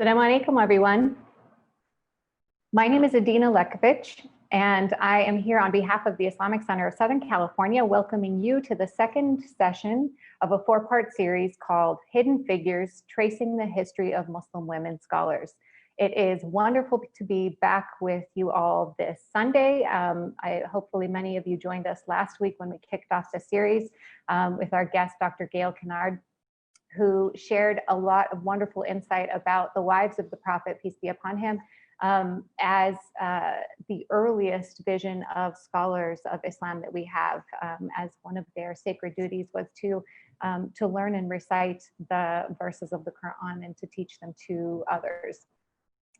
Assalamu alaikum, everyone. My name is Adina Lekovich, and I am here on behalf of the Islamic Center of Southern California, welcoming you to the second session of a four-part series called Hidden Figures, Tracing the History of Muslim Women Scholars. It is wonderful to be back with you all this Sunday. Hopefully many of you joined us last week when we kicked off the series with our guest, Dr. Gail Kennard, who shared a lot of wonderful insight about the wives of the Prophet, peace be upon him, as the earliest vision of scholars of Islam that we have, as one of their sacred duties was to learn and recite the verses of the Quran and to teach them to others.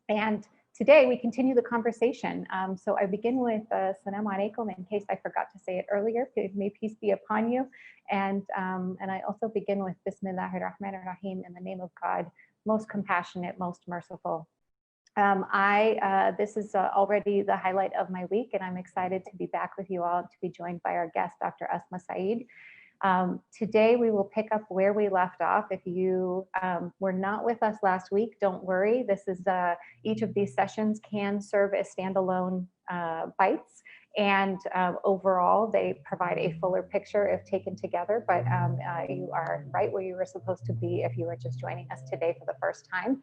And today we continue the conversation. So I begin with Assalamu alaikum, in case I forgot to say it earlier. May peace be upon you. And I also begin with Bismillahir Rahmanir Rahim, in the name of God, most compassionate, most merciful. This is already the highlight of my week, and I'm excited to be back with you all, to be joined by our guest, Dr. Asma Sayeed. Today we will pick up where we left off. If you were not with us last week, don't worry. This is each of these sessions can serve as standalone bites, and overall they provide a fuller picture if taken together. But you are right where you were supposed to be if you were just joining us today for the first time.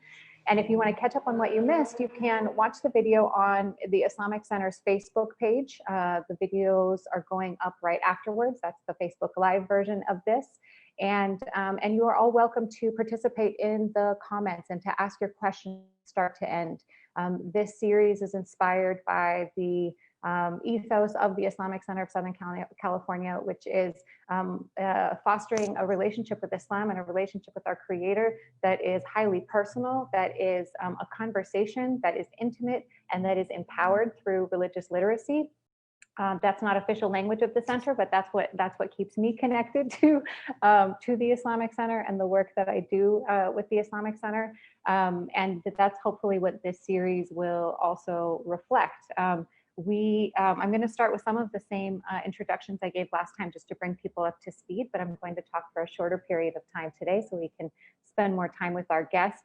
And if you want to catch up on what you missed, you can watch the video on the Islamic Center's Facebook page. The videos are going up right afterwards. That's the Facebook Live version of this. And you are all welcome to participate in the comments and to ask your questions start to end. This series is inspired by the ethos of the Islamic Center of Southern California, which is fostering a relationship with Islam and a relationship with our Creator that is highly personal, that is a conversation that is intimate, and that is empowered through religious literacy. That's not official language of the center, but that's what keeps me connected to the Islamic Center and the work that I do with the Islamic Center, and that's hopefully what this series will also reflect. I'm going to start with some of the same introductions I gave last time, just to bring people up to speed, but I'm going to talk for a shorter period of time today so we can spend more time with our guest.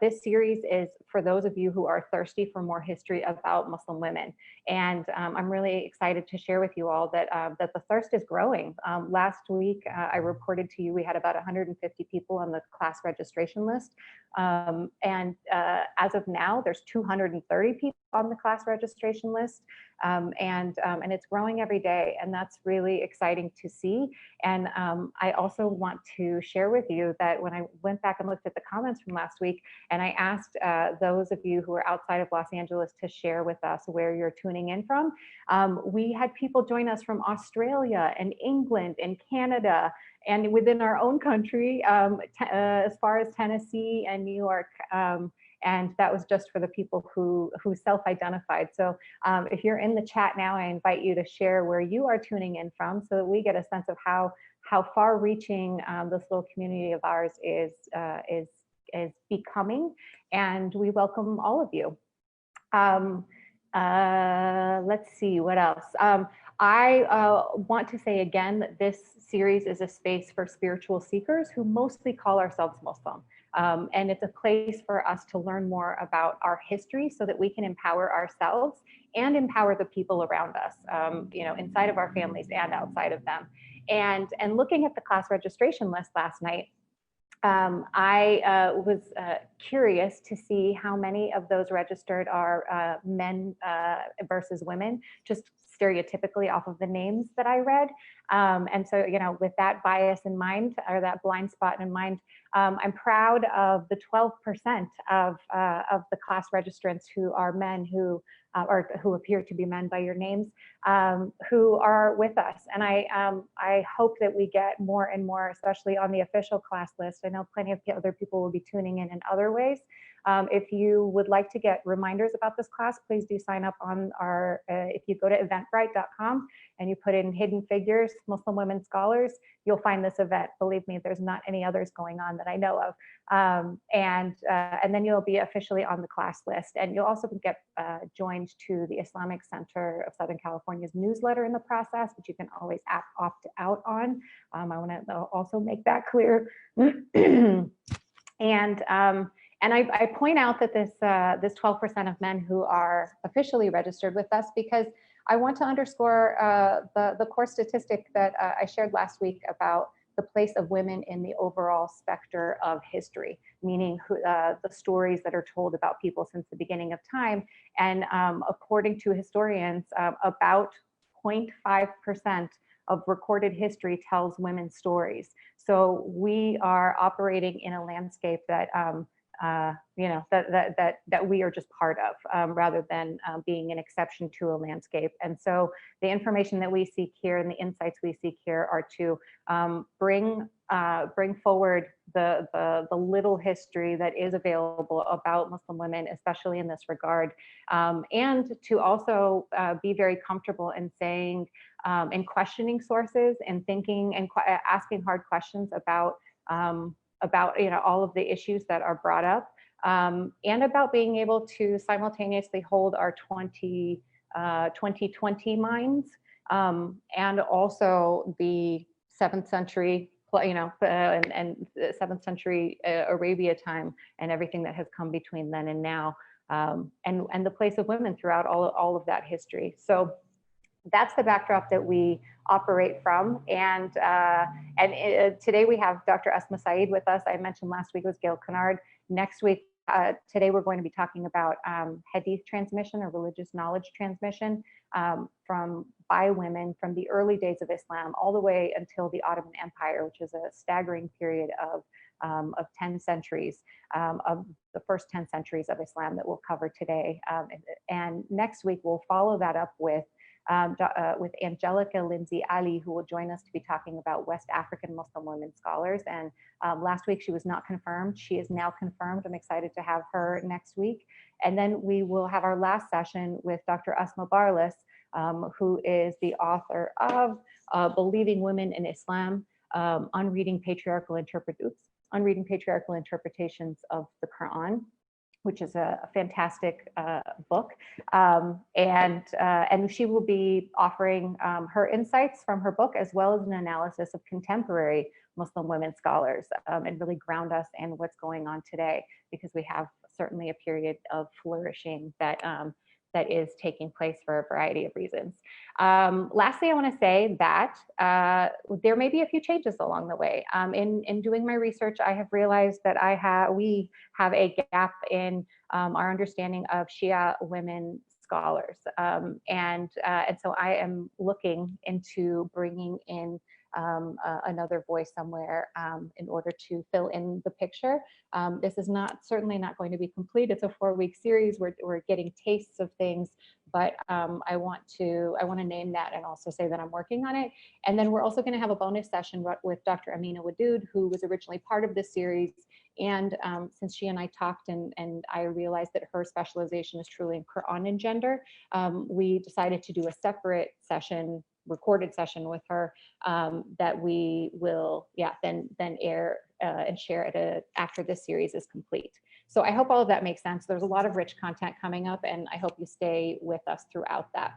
This series is for those of you who are thirsty for more history about Muslim women. And I'm really excited to share with you all that the thirst is growing. Last week, I reported to you we had about 150 people on the class registration list. And as of now, there's 230 people on the class registration list. And it's growing every day, and that's really exciting to see. And I also want to share with you that when I went back and looked at the comments from last week, and I asked those of you who are outside of Los Angeles to share with us where you're tuning in from, we had people join us from Australia and England and Canada, and within our own country, as far as Tennessee and New York. And that was just for the people who self-identified. So if you're in the chat now, I invite you to share where you are tuning in from, so that we get a sense of how far-reaching this little community of ours is becoming. And we welcome all of you. Let's see what else. I want to say again that this series is a space for spiritual seekers who mostly call ourselves Muslim. And it's a place for us to learn more about our history so that we can empower ourselves and empower the people around us, inside of our families and outside of them. And looking at the class registration list last night, I was curious to see how many of those registered are men versus women, just stereotypically off of the names that I read. And so, with that bias in mind, or that blind spot in mind, I'm proud of the 12% of the class registrants who are men who appear to be men by your names, who are with us. And I hope that we get more and more, especially on the official class list. I know plenty of other people will be tuning in other ways. If you would like to get reminders about this class, please do sign up on our, if you go to eventbrite.com and you put in Hidden Figures, Muslim Women Scholars, you'll find this event. Believe me, there's not any others going on that I know of. And then you'll be officially on the class list. And you'll also get joined to the Islamic Center of Southern California's newsletter in the process, which you can always opt out on. I want to also make that clear. And I point out that this 12% of men who are officially registered with us, because I want to underscore the core statistic that I shared last week about the place of women in the overall specter of history, meaning the stories that are told about people since the beginning of time. And according to historians, about 0.5% of recorded history tells women's stories. So we are operating in a landscape that that we are just part of, rather than being an exception to a landscape. And so the information that we seek here and the insights we seek here are to bring forward the little history that is available about Muslim women, especially in this regard, and to also be very comfortable in saying and questioning sources and thinking and asking hard questions about all of the issues that are brought up, and about being able to simultaneously hold our 2020 minds, and also the 7th century, and 7th century Arabia time and everything that has come between then and now, and the place of women throughout all of that history. So that's the backdrop that we operate from. And today we have Dr. Asma Sayeed with us. I mentioned last week was Gail Kennard. Next week, today we're going to be talking about Hadith transmission, or religious knowledge transmission, by women from the early days of Islam all the way until the Ottoman Empire, which is a staggering period of 10 centuries, of the first 10 centuries of Islam that we'll cover today. And next week, we'll follow that up with Angelica Lindsay Ali, who will join us to be talking about West African Muslim women scholars. And last week she was not confirmed. She is now confirmed. I'm excited to have her next week. And then we will have our last session with Dr. Asma Barlas, who is the author of Believing Women in Islam, Unreading Patriarchal Interpretations of the Quran, which is a fantastic book. And she will be offering her insights from her book, as well as an analysis of contemporary Muslim women scholars, and really ground us in what's going on today, because we have certainly a period of flourishing that is taking place for a variety of reasons. Lastly, I want to say that there may be a few changes along the way. In doing my research, I have realized that we have a gap in our understanding of Shia women scholars, and so I am looking into bringing in another voice somewhere in order to fill in the picture. This is certainly not going to be complete. It's a 4-week series. We're getting tastes of things, but I want to name that and also say that I'm working on it. And then we're also going to have a bonus session with Dr. Amina Wadood, who was originally part of this series. And since she and I talked, and I realized that her specialization is truly in Quran and gender, we decided to do a separate session, recorded session with her, that we will then air and share after this series is complete. So I hope all of that makes sense. There's a lot of rich content coming up, and I hope you stay with us throughout that.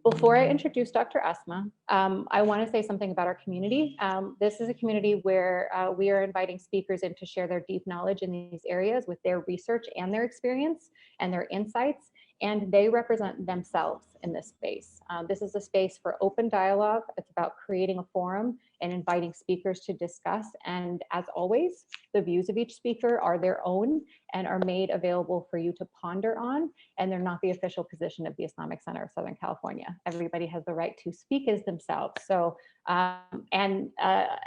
Before I introduce Dr. Asma, I want to say something about our community. This is a community where we are inviting speakers in to share their deep knowledge in these areas with their research and their experience and their insights, and they represent themselves in this space. This is a space for open dialogue. It's about creating a forum and inviting speakers to discuss. And as always, the views of each speaker are their own and are made available for you to ponder on. And they're not the official position of the Islamic Center of Southern California. Everybody has the right to speak as themselves. So, in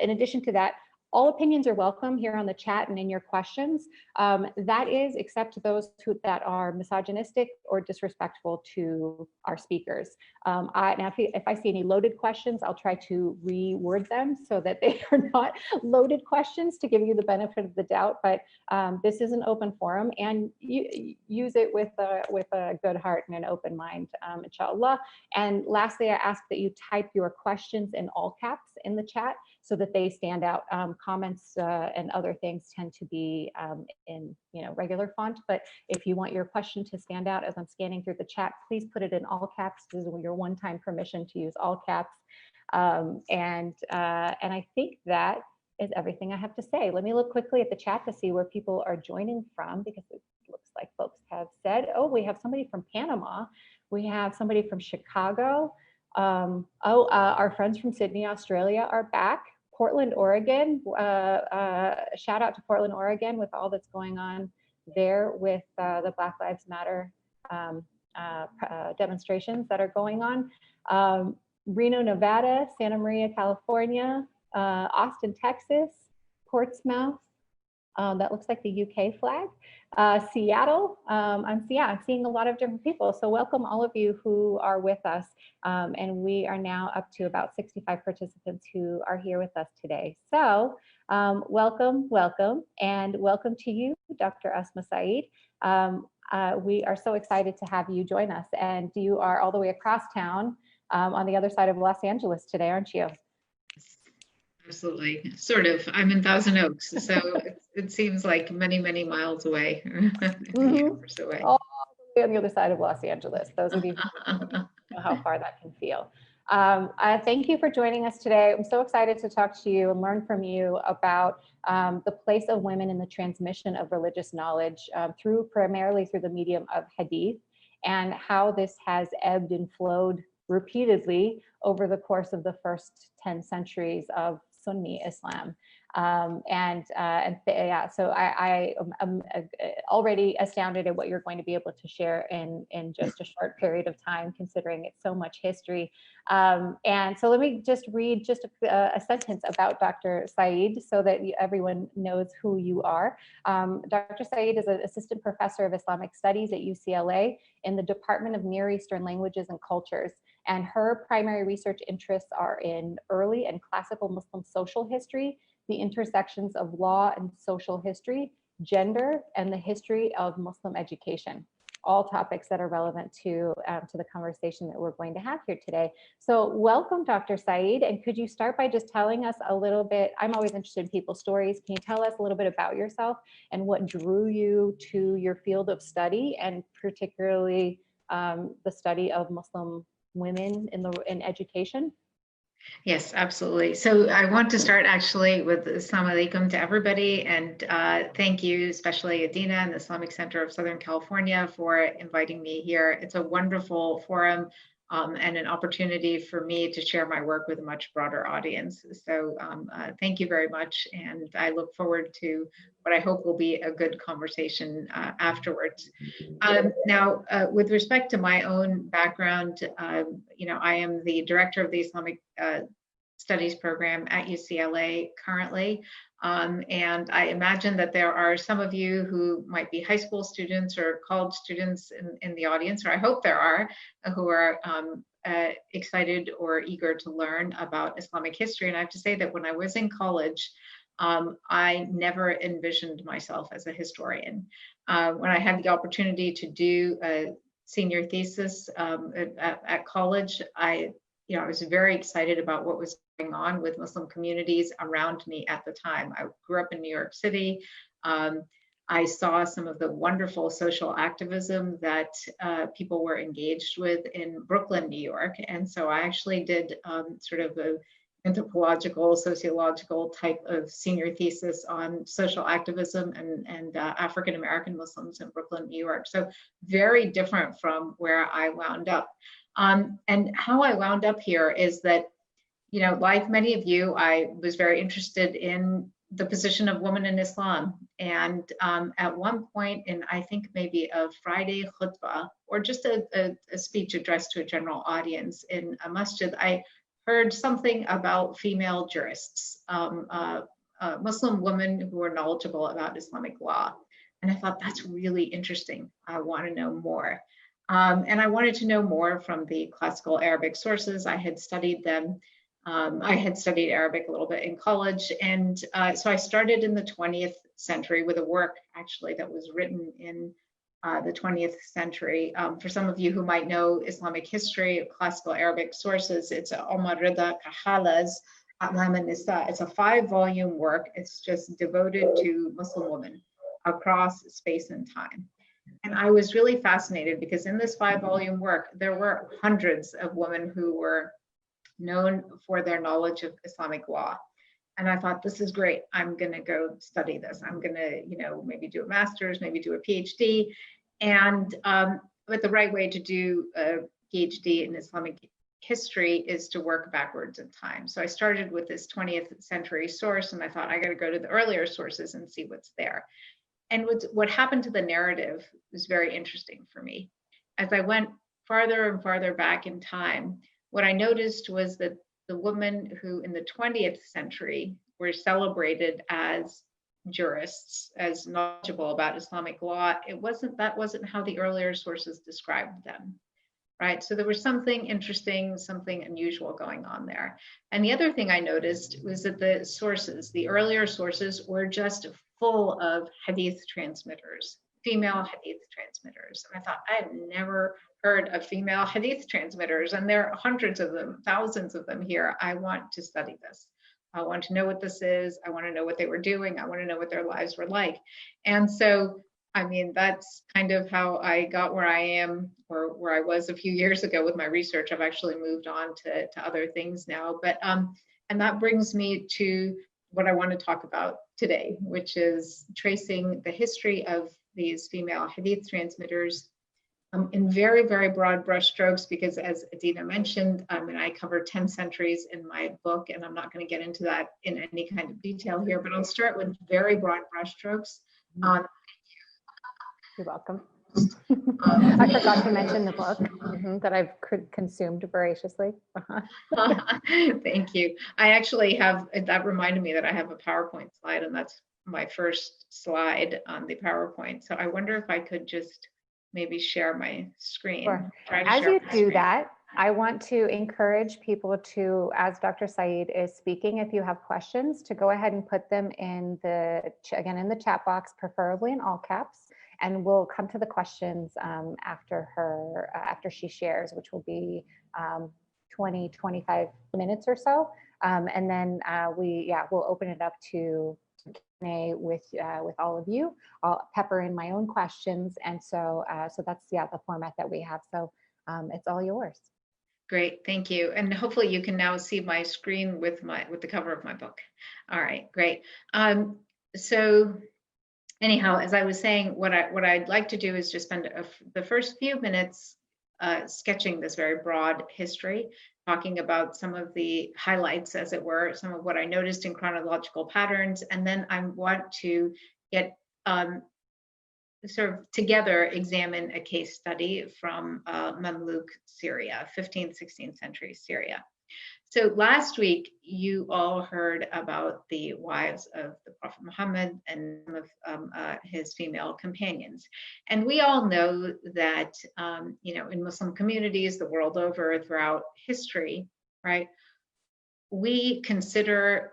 addition to that, all opinions are welcome here on the chat and in your questions. That is, except those that are misogynistic or disrespectful to our speakers. Now, if I see any loaded questions, I'll try to reword them so that they are not loaded questions, to give you the benefit of the doubt. But this is an open forum, and you use it with a good heart and an open mind, inshallah. And lastly, I ask that you type your questions in all caps in the chat so that they stand out. Comments and other things tend to be in regular font, but if you want your question to stand out as I'm scanning through the chat, please put it in all caps. This is your one-time permission to use all caps. And I think that is everything I have to say. Let me look quickly at the chat to see where people are joining from, because it looks like folks have said, oh, we have somebody from Panama. We have somebody from Chicago. Our friends from Sydney, Australia are back. Portland, Oregon, shout out to Portland, Oregon, with all that's going on there with the Black Lives Matter demonstrations that are going on. Reno, Nevada, Santa Maria, California, Austin, Texas, Portsmouth, that looks like the UK flag. Seattle, I'm seeing a lot of different people. So welcome all of you who are with us. And we are now up to about 65 participants who are here with us today. So welcome, and welcome to you, Dr. Asma Sayeed. We are so excited to have you join us. And you are all the way across town on the other side of Los Angeles today, aren't you? Absolutely, sort of. I'm in Thousand Oaks, so it seems like many, many miles away, hours away. All the way on the other side of Los Angeles. Those of you who know how far that can feel. Thank you for joining us today. I'm so excited to talk to you and learn from you about the place of women in the transmission of religious knowledge primarily through the medium of Hadith, and how this has ebbed and flowed repeatedly over the course of the first 10 centuries of Sunni Islam. So I am already astounded at what you're going to be able to share in just a short period of time, considering it's so much history. And so let me just read just a sentence about Dr. Sayeed so that everyone knows who you are. Dr. Sayeed is an assistant professor of Islamic studies at UCLA in the Department of Near Eastern Languages and Cultures. And her primary research interests are in early and classical Muslim social history, the intersections of law and social history, gender, and the history of Muslim education. All topics that are relevant to the conversation that we're going to have here today. So welcome, Dr. Sayeed. And could you start by just telling us a little bit, I'm always interested in people's stories. Can you tell us a little bit about yourself and what drew you to your field of study, and particularly the study of Muslim women in education? Yes, absolutely. So I want to start actually with Assalamu alaikum to everybody, and thank you, especially Adina and the Islamic Center of Southern California, for inviting me here. It's a wonderful forum and an opportunity for me to share my work with a much broader audience. So thank you very much, and I look forward to what I hope will be a good conversation afterwards. Now, with respect to my own background, I am the director of the Islamic Studies program at UCLA currently. And I imagine that there are some of you who might be high school students or college students in the audience, or I hope there are, who are excited or eager to learn about Islamic history. And I have to say that when I was in college, I never envisioned myself as a historian. When I had the opportunity to do a senior thesis at college, I was very excited about what was going on with Muslim communities around me at the time. I grew up in New York City. I saw some of the wonderful social activism that people were engaged with in Brooklyn, New York. And so I actually did sort of a anthropological, sociological type of senior thesis on social activism and African-American Muslims in Brooklyn, New York. So very different from where I wound up. And how I wound up here is that, like many of you, I was very interested in the position of women in Islam. And at one point in, I think maybe a Friday khutbah, or just a speech addressed to a general audience in a masjid, I heard something about female jurists, Muslim women who are knowledgeable about Islamic law. And I thought, that's really interesting. I want to know more. And I wanted to know more from the classical Arabic sources. I had studied them. I had studied Arabic a little bit in college. And so I started in the 20th century with a work actually that was written in the 20th century. For some of you who might know Islamic history, classical Arabic sources, it's Omar Rida Kahala's A'lam an-Nisa. It's a 5-volume work. It's just devoted to Muslim women across space and time. And I was really fascinated because in this 5-volume work, there were hundreds of women who were known for their knowledge of Islamic law. And I thought, this is great. I'm going to go study this. I'm going to, maybe do a master's, maybe do a PhD. And but the right way to do a PhD in Islamic history is to work backwards in time. So I started with this 20th century source, and I thought, I got to go to the earlier sources and see what's there. And what happened to the narrative was very interesting for me. As I went farther and farther back in time, what I noticed was that the women who in the 20th century were celebrated as jurists, as knowledgeable about Islamic law, that wasn't how the earlier sources described them, right? So there was something interesting, something unusual going on there. And the other thing I noticed was that the earlier sources were just full of Hadith transmitters, female Hadith transmitters. And I thought, I have never heard of female Hadith transmitters, and there are hundreds of them, thousands of them here. I want to study this. I want to know what this is. I want to know what they were doing. I want to know what their lives were like. And so, I mean, that's kind of how I got where I am, or where I was a few years ago with my research. I've actually moved on to other things now. But and that brings me to what I want to talk about today, which is tracing the history of these female Hadith transmitters in very, very broad brushstrokes, because as Adina mentioned, and I cover 10 centuries in my book, and I'm not going to get into that in any kind of detail here, but I'll start with very broad brushstrokes. You're welcome. I forgot to mention the book that I've consumed voraciously. Thank you. I actually have, that reminded me that I have a PowerPoint slide, and that's my first slide on the PowerPoint. So I wonder if I could just maybe share my screen. Sure. As you do that, I want to encourage people to, as Dr. Sayeed is speaking, if you have questions, to go ahead and put them in the chat box, preferably in all caps. And we'll come to the questions after she shares, which will be 20-25 minutes or so. And then we'll open it up to Q&A with all of you. I'll pepper in my own questions, and so that's the format that we have. So it's all yours. Great, thank you. And hopefully you can now see my screen with the cover of my book. All right, great. So anyhow, as I was saying, what I'd like to do is just spend the first few minutes sketching this very broad history, talking about some of the highlights, as it were, some of what I noticed in chronological patterns, and then I want to get sort of together examine a case study from Mamluk Syria, 15th, 16th century Syria. So last week, you all heard about the wives of the Prophet Muhammad and some of his female companions. And we all know that, in Muslim communities the world over throughout history, right, we consider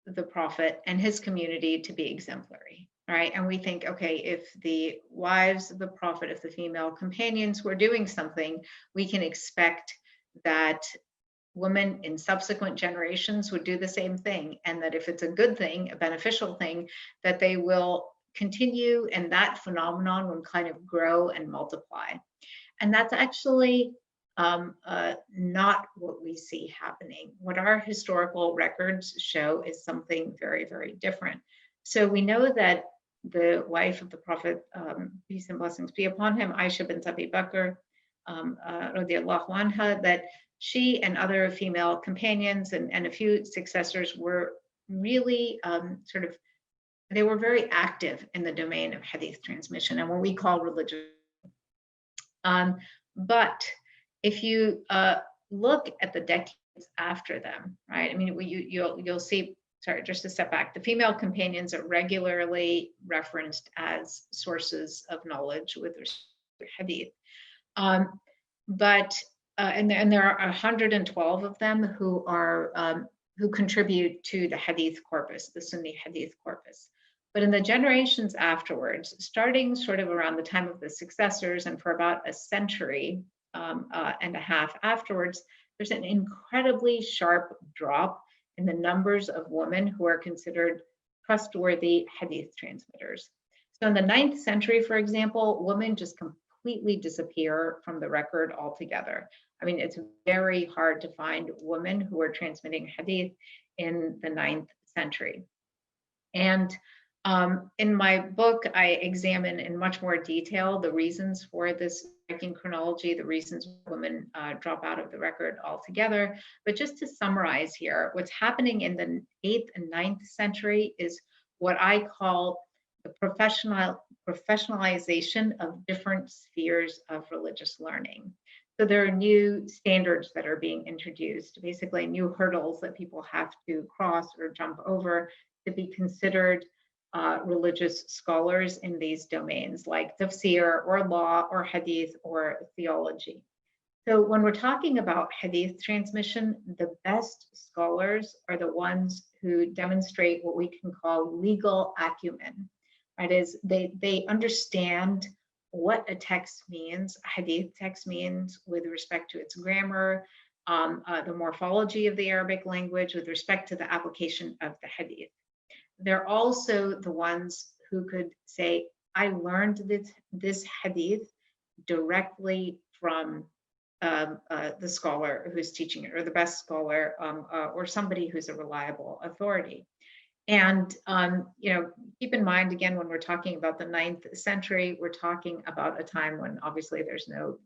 the Prophet and his community to be exemplary, right? And we think, okay, if the wives of the Prophet, if the female companions were doing something, we can expect that women in subsequent generations would do the same thing, and that if it's a good thing, a beneficial thing, that they will continue, and that phenomenon will kind of grow and multiply. And that's actually not what we see happening. What our historical records show is something very, very different. So we know that the wife of the Prophet, peace and blessings be upon him, Aisha bint Abi Bakr, radiallahu anha, that she and other female companions and a few successors were really they were very active in the domain of Hadith transmission and what we call religious. But if you look at the decades after them, right? I mean, you'll see, sorry, just to step back, the female companions are regularly referenced as sources of knowledge with respect to Hadith. And there are 112 of them who contribute to the Hadith corpus, the Sunni Hadith corpus. But in the generations afterwards, starting sort of around the time of the successors and for about a century and a half afterwards, there's an incredibly sharp drop in the numbers of women who are considered trustworthy Hadith transmitters. So in the 9th century, for example, women just completely disappear from the record altogether. I mean, it's very hard to find women who are transmitting Hadith in the 9th century. And in my book, I examine in much more detail the reasons for this striking chronology, the reasons women drop out of the record altogether. But just to summarize here, what's happening in the 8th and 9th century is what I call the professionalization of different spheres of religious learning. So there are new standards that are being introduced, basically new hurdles that people have to cross or jump over to be considered religious scholars in these domains, like tafsir or law or hadith or theology. So when we're talking about hadith transmission, the best scholars are the ones who demonstrate what we can call legal acumen. That is, they understand what a text means, a hadith text means with respect to its grammar, the morphology of the Arabic language with respect to the application of the hadith. They're also the ones who could say, I learned this hadith directly from the scholar who's teaching it, or the best scholar, or somebody who's a reliable authority. And keep in mind, again, when we're talking about the 9th century, we're talking about a time when obviously there's no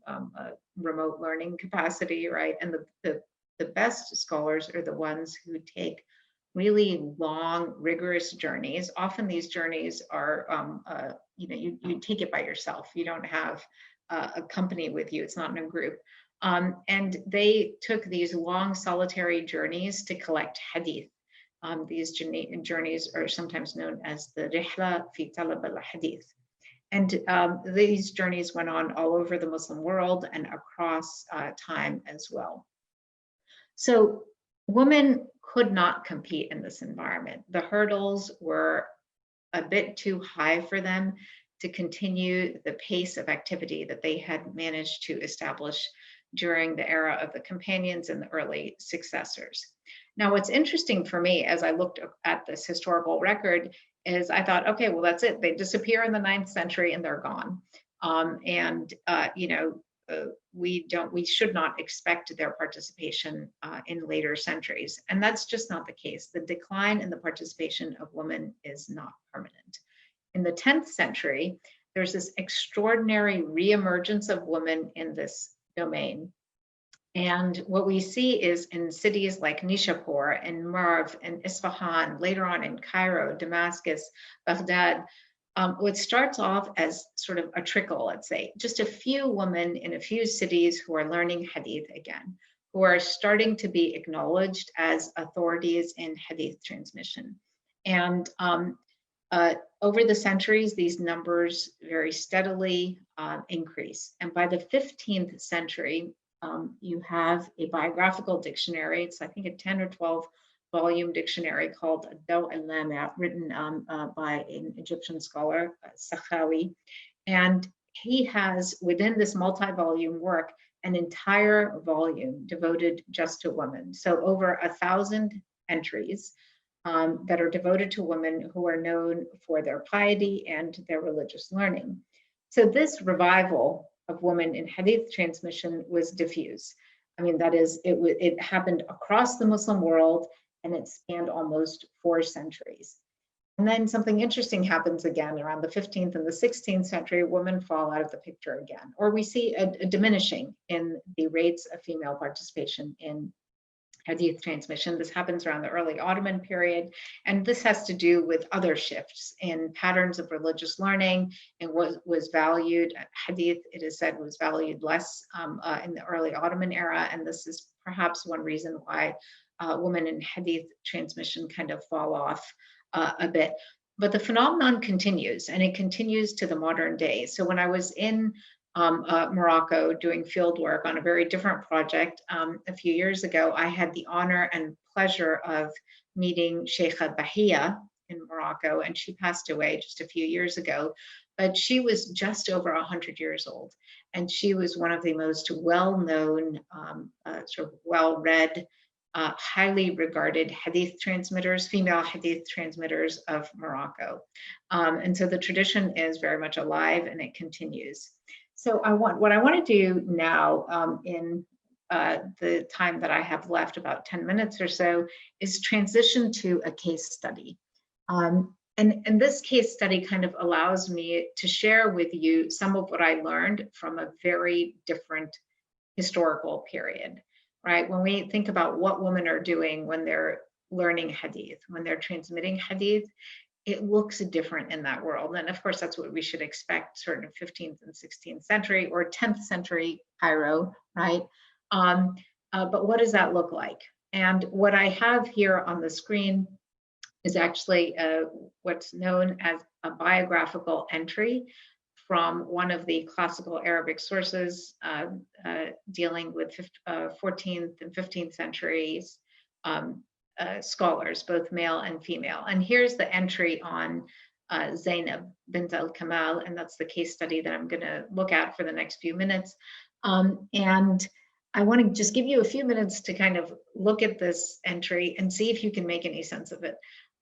remote learning capacity, right? And the best scholars are the ones who take really long, rigorous journeys. Often these journeys are, you take it by yourself. You don't have a company with you. It's not in a group. And they took these long, solitary journeys to collect hadith. These journeys are sometimes known as the Rihla fi Talab al-Hadith. And these journeys went on all over the Muslim world and across time as well. So women could not compete in this environment. The hurdles were a bit too high for them to continue the pace of activity that they had managed to establish during the era of the companions and the early successors. Now, what's interesting for me as I looked at this historical record is I thought, okay, well, that's it. They disappear in the 9th century and they're gone. We should not expect their participation in later centuries. And that's just not the case. The decline in the participation of women is not permanent. In the 10th century, there's this extraordinary reemergence of women in this domain. And what we see is in cities like Nishapur and Merv and Isfahan, later on in Cairo, Damascus, Baghdad, what starts off as sort of a trickle, let's say, just a few women in a few cities who are learning hadith again, who are starting to be acknowledged as authorities in hadith transmission. And over the centuries, these numbers very steadily increase. And by the 15th century, you have a biographical dictionary. It's, I think, a 10 or 12 volume dictionary called Daw al-Lama, written by an Egyptian scholar, Sakhawi. And he has, within this multi-volume work, an entire volume devoted just to women. So over 1,000 entries that are devoted to women who are known for their piety and their religious learning. So this revival of women in hadith transmission was diffuse. I mean, that is, it happened across the Muslim world, and it spanned almost 4 centuries. And then something interesting happens again around the 15th and the 16th century. Women fall out of the picture again, or we see a diminishing in the rates of female participation in hadith transmission. This happens around the early Ottoman period, and this has to do with other shifts in patterns of religious learning and what was valued. Hadith, it is said, was valued less in the early Ottoman era, and this is perhaps one reason why women in hadith transmission kind of fall off a bit. But the phenomenon continues, and it continues to the modern day. So when I was in Morocco doing field work on a very different project a few years ago, I had the honor and pleasure of meeting Sheikha Bahia in Morocco, and she passed away just a few years ago, but she was just over 100 years old, and she was one of the most well-known, sort of well-read, highly regarded hadith transmitters, female hadith transmitters of Morocco. And so the tradition is very much alive, and it continues. So what I want to do now in the time that I have left, about 10 minutes or so, is transition to a case study. And this case study kind of allows me to share with you some of what I learned from a very different historical period, right? When we think about what women are doing when they're learning Hadith, when they're transmitting Hadith, it looks different in that world. And of course, that's what we should expect, sort of 15th and 16th century or 10th century Cairo, right? But what does that look like? And what I have here on the screen is actually what's known as a biographical entry from one of the classical Arabic sources dealing with 14th and 15th centuries scholars, both male and female. And here's the entry on Zainab bint al-Kamal, and that's the case study that I'm going to look at for the next few minutes. And I want to just give you a few minutes to kind of look at this entry and see if you can make any sense of it.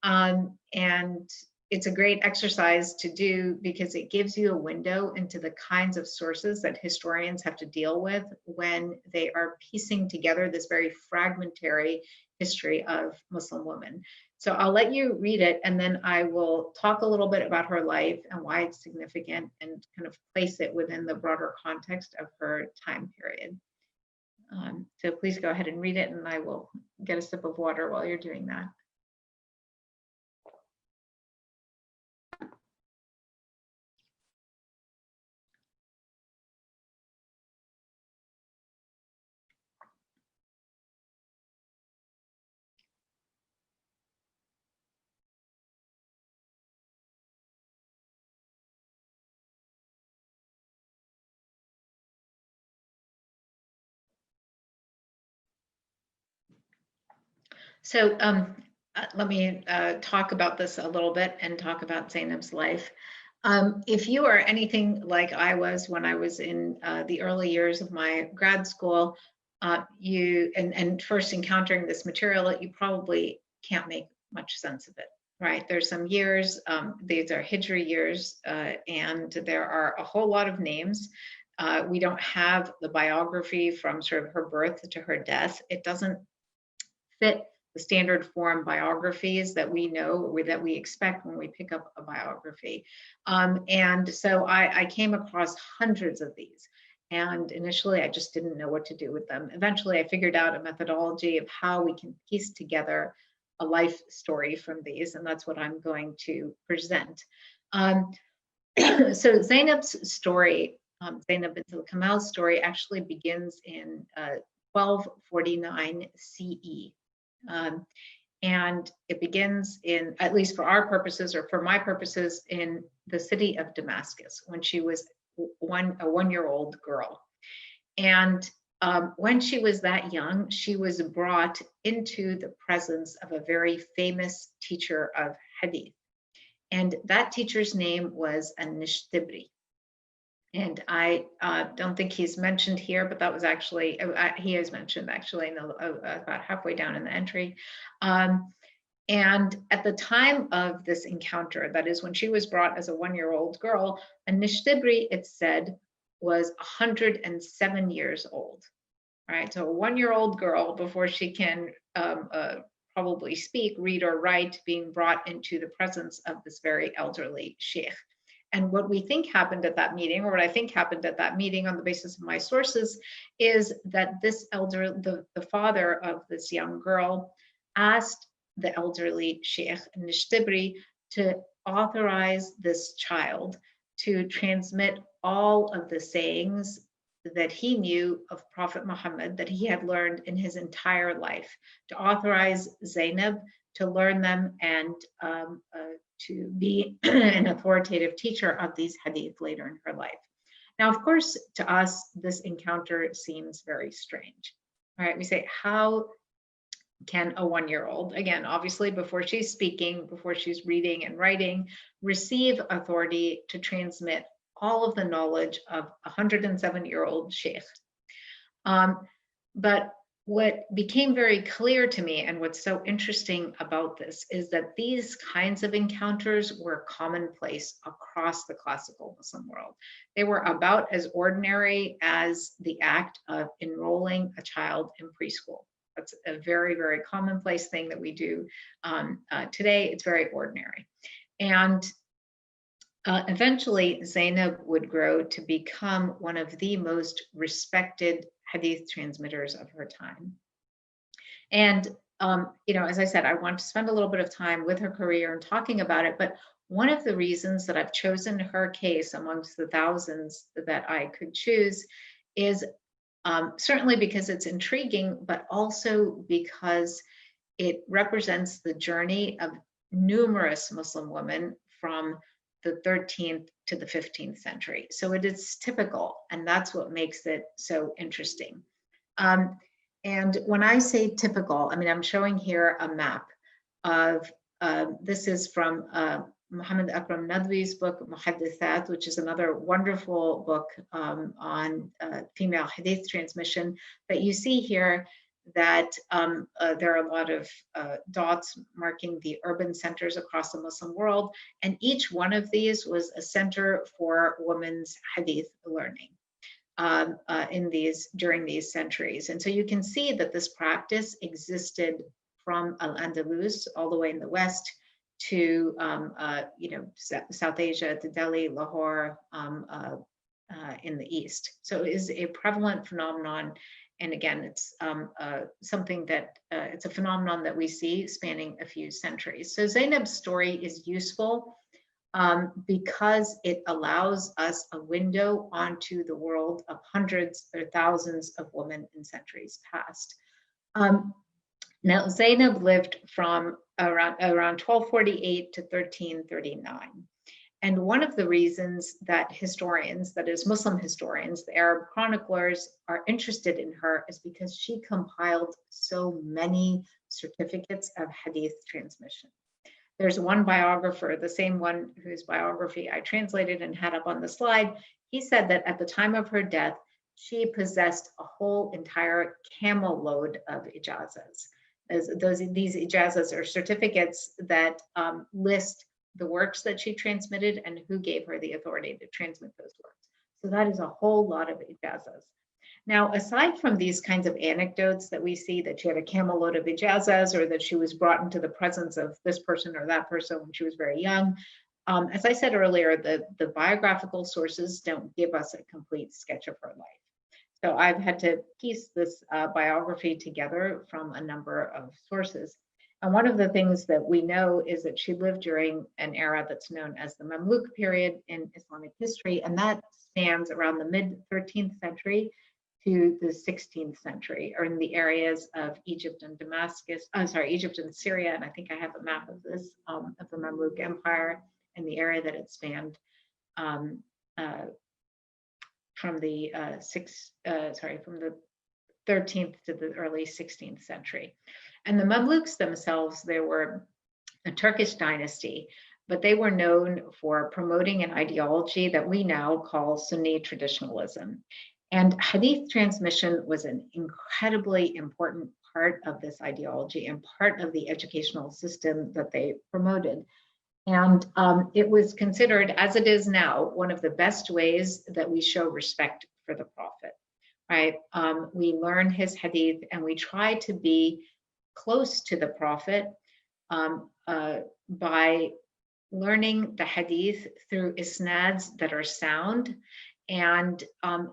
And it's a great exercise to do because it gives you a window into the kinds of sources that historians have to deal with when they are piecing together this very fragmentary history of Muslim women. So I'll let you read it, and then I will talk a little bit about her life and why it's significant and kind of place it within the broader context of her time period. So please go ahead and read it, and I will get a sip of water while you're doing that. So let me talk about this a little bit and talk about Zainab's life. If you are anything like I was when I was in the early years of my grad school, and first encountering this material, you probably can't make much sense of it, right? There's some years, these are Hijri years, and there are a whole lot of names. We don't have the biography from sort of her birth to her death. It doesn't fit the standard form biographies that we know or that we expect when we pick up a biography. And so I came across hundreds of these. And initially, I just didn't know what to do with them. Eventually, I figured out a methodology of how we can piece together a life story from these, and that's what I'm going to present. So Zainab's story, Zainab bint al-Kamal's story, actually begins in 1249 CE. And it begins in, at least for our purposes, or for my purposes, in the city of Damascus when she was a one-year-old girl. And when she was that young, she was brought into the presence of a very famous teacher of Hadith. And that teacher's name was An-Nishtibri. And I don't think he's mentioned here, but that was actually, he is mentioned actually in about halfway down in the entry. And at the time of this encounter, that is when she was brought as a one-year-old girl, An-Nishtibri, it said, was 107 years old, right? So a one-year-old girl, before she can probably speak, read, or write, being brought into the presence of this very elderly sheikh. And what we think happened at that meeting, or what I think happened at that meeting on the basis of my sources, is that this the father of this young girl asked the elderly Sheikh Nishtibri to authorize this child to transmit all of the sayings that he knew of Prophet Muhammad, that he had learned in his entire life, to authorize Zainab to learn them and to be an authoritative teacher of these hadith later in her life. Now, of course, to us, this encounter seems very strange. All right, we say, how can a one-year-old, again, obviously before she's speaking, before she's reading and writing, receive authority to transmit all of the knowledge of a 107-year-old sheikh? But what became very clear to me, and what's so interesting about this, is that these kinds of encounters were commonplace across the classical Muslim world. They were about as ordinary as the act of enrolling a child in preschool. That's a very, very commonplace thing that we do today. It's very ordinary. And eventually, Zainab would grow to become one of the most respected Hadith transmitters of her time. And, as I said, I want to spend a little bit of time with her career and talking about it. But one of the reasons that I've chosen her case amongst the thousands that I could choose is certainly because it's intriguing, but also because it represents the journey of numerous Muslim women from the 13th to the 15th century. So it is typical, and that's what makes it so interesting. And when I say typical, I mean, I'm showing here a map of, this is from Muhammad Akram Nadwi's book, Muhaddithat, which is another wonderful book on female Hadith transmission. But you see here that there are a lot of dots marking the urban centers across the Muslim world, and each one of these was a center for women's Hadith learning during these centuries. And so you can see that this practice existed from Al-Andalus all the way in the west to South Asia, to Delhi, Lahore, in the east. So it is a prevalent phenomenon. And again, it's something that it's a phenomenon that we see spanning a few centuries. So Zainab's story is useful because it allows us a window onto the world of hundreds or thousands of women in centuries past. Now, Zainab lived from around 1248 to 1339. And one of the reasons that historians, that is Muslim historians, the Arab chroniclers, are interested in her is because she compiled so many certificates of Hadith transmission. There's one biographer, the same one whose biography I translated and had up on the slide. He said that at the time of her death, she possessed a whole entire camel load of ijazas. These ijazas are certificates that list the works that she transmitted and who gave her the authority to transmit those works. So that is a whole lot of ijazas. Now, aside from these kinds of anecdotes that we see, that she had a camel load of ijazas, or that she was brought into the presence of this person or that person when she was very young, as I said earlier, the biographical sources don't give us a complete sketch of her life. So I've had to piece this biography together from a number of sources. And one of the things that we know is that she lived during an era that's known as the Mamluk period in Islamic history, and that stands around the mid-13th century to the 16th century, or in the areas of Egypt and Egypt and Syria. And I think I have a map of this, of the Mamluk Empire and the area that it spanned from the 13th to the early 16th century. And the Mamluks themselves, they were a Turkish dynasty, but they were known for promoting an ideology that we now call Sunni traditionalism. And Hadith transmission was an incredibly important part of this ideology and part of the educational system that they promoted. And it was considered, as it is now, one of the best ways that we show respect for the Prophet, right? We learn his Hadith and we try to be close to the Prophet by learning the Hadith through isnads that are sound and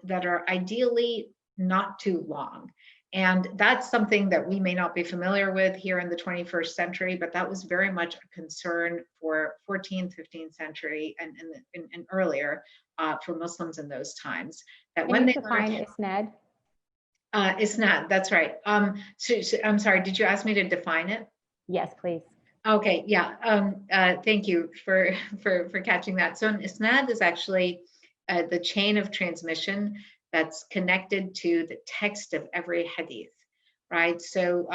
that are ideally not too long. And that's something that we may not be familiar with here in the 21st century, but that was very much a concern for 14th, 15th century and earlier for Muslims in those times. That when they define isnad? Isnad, that's right. So I'm sorry, did you ask me to define it? Yes, please. Okay, yeah. Thank you for catching that. So an isnad is actually the chain of transmission that's connected to the text of every hadith, right? So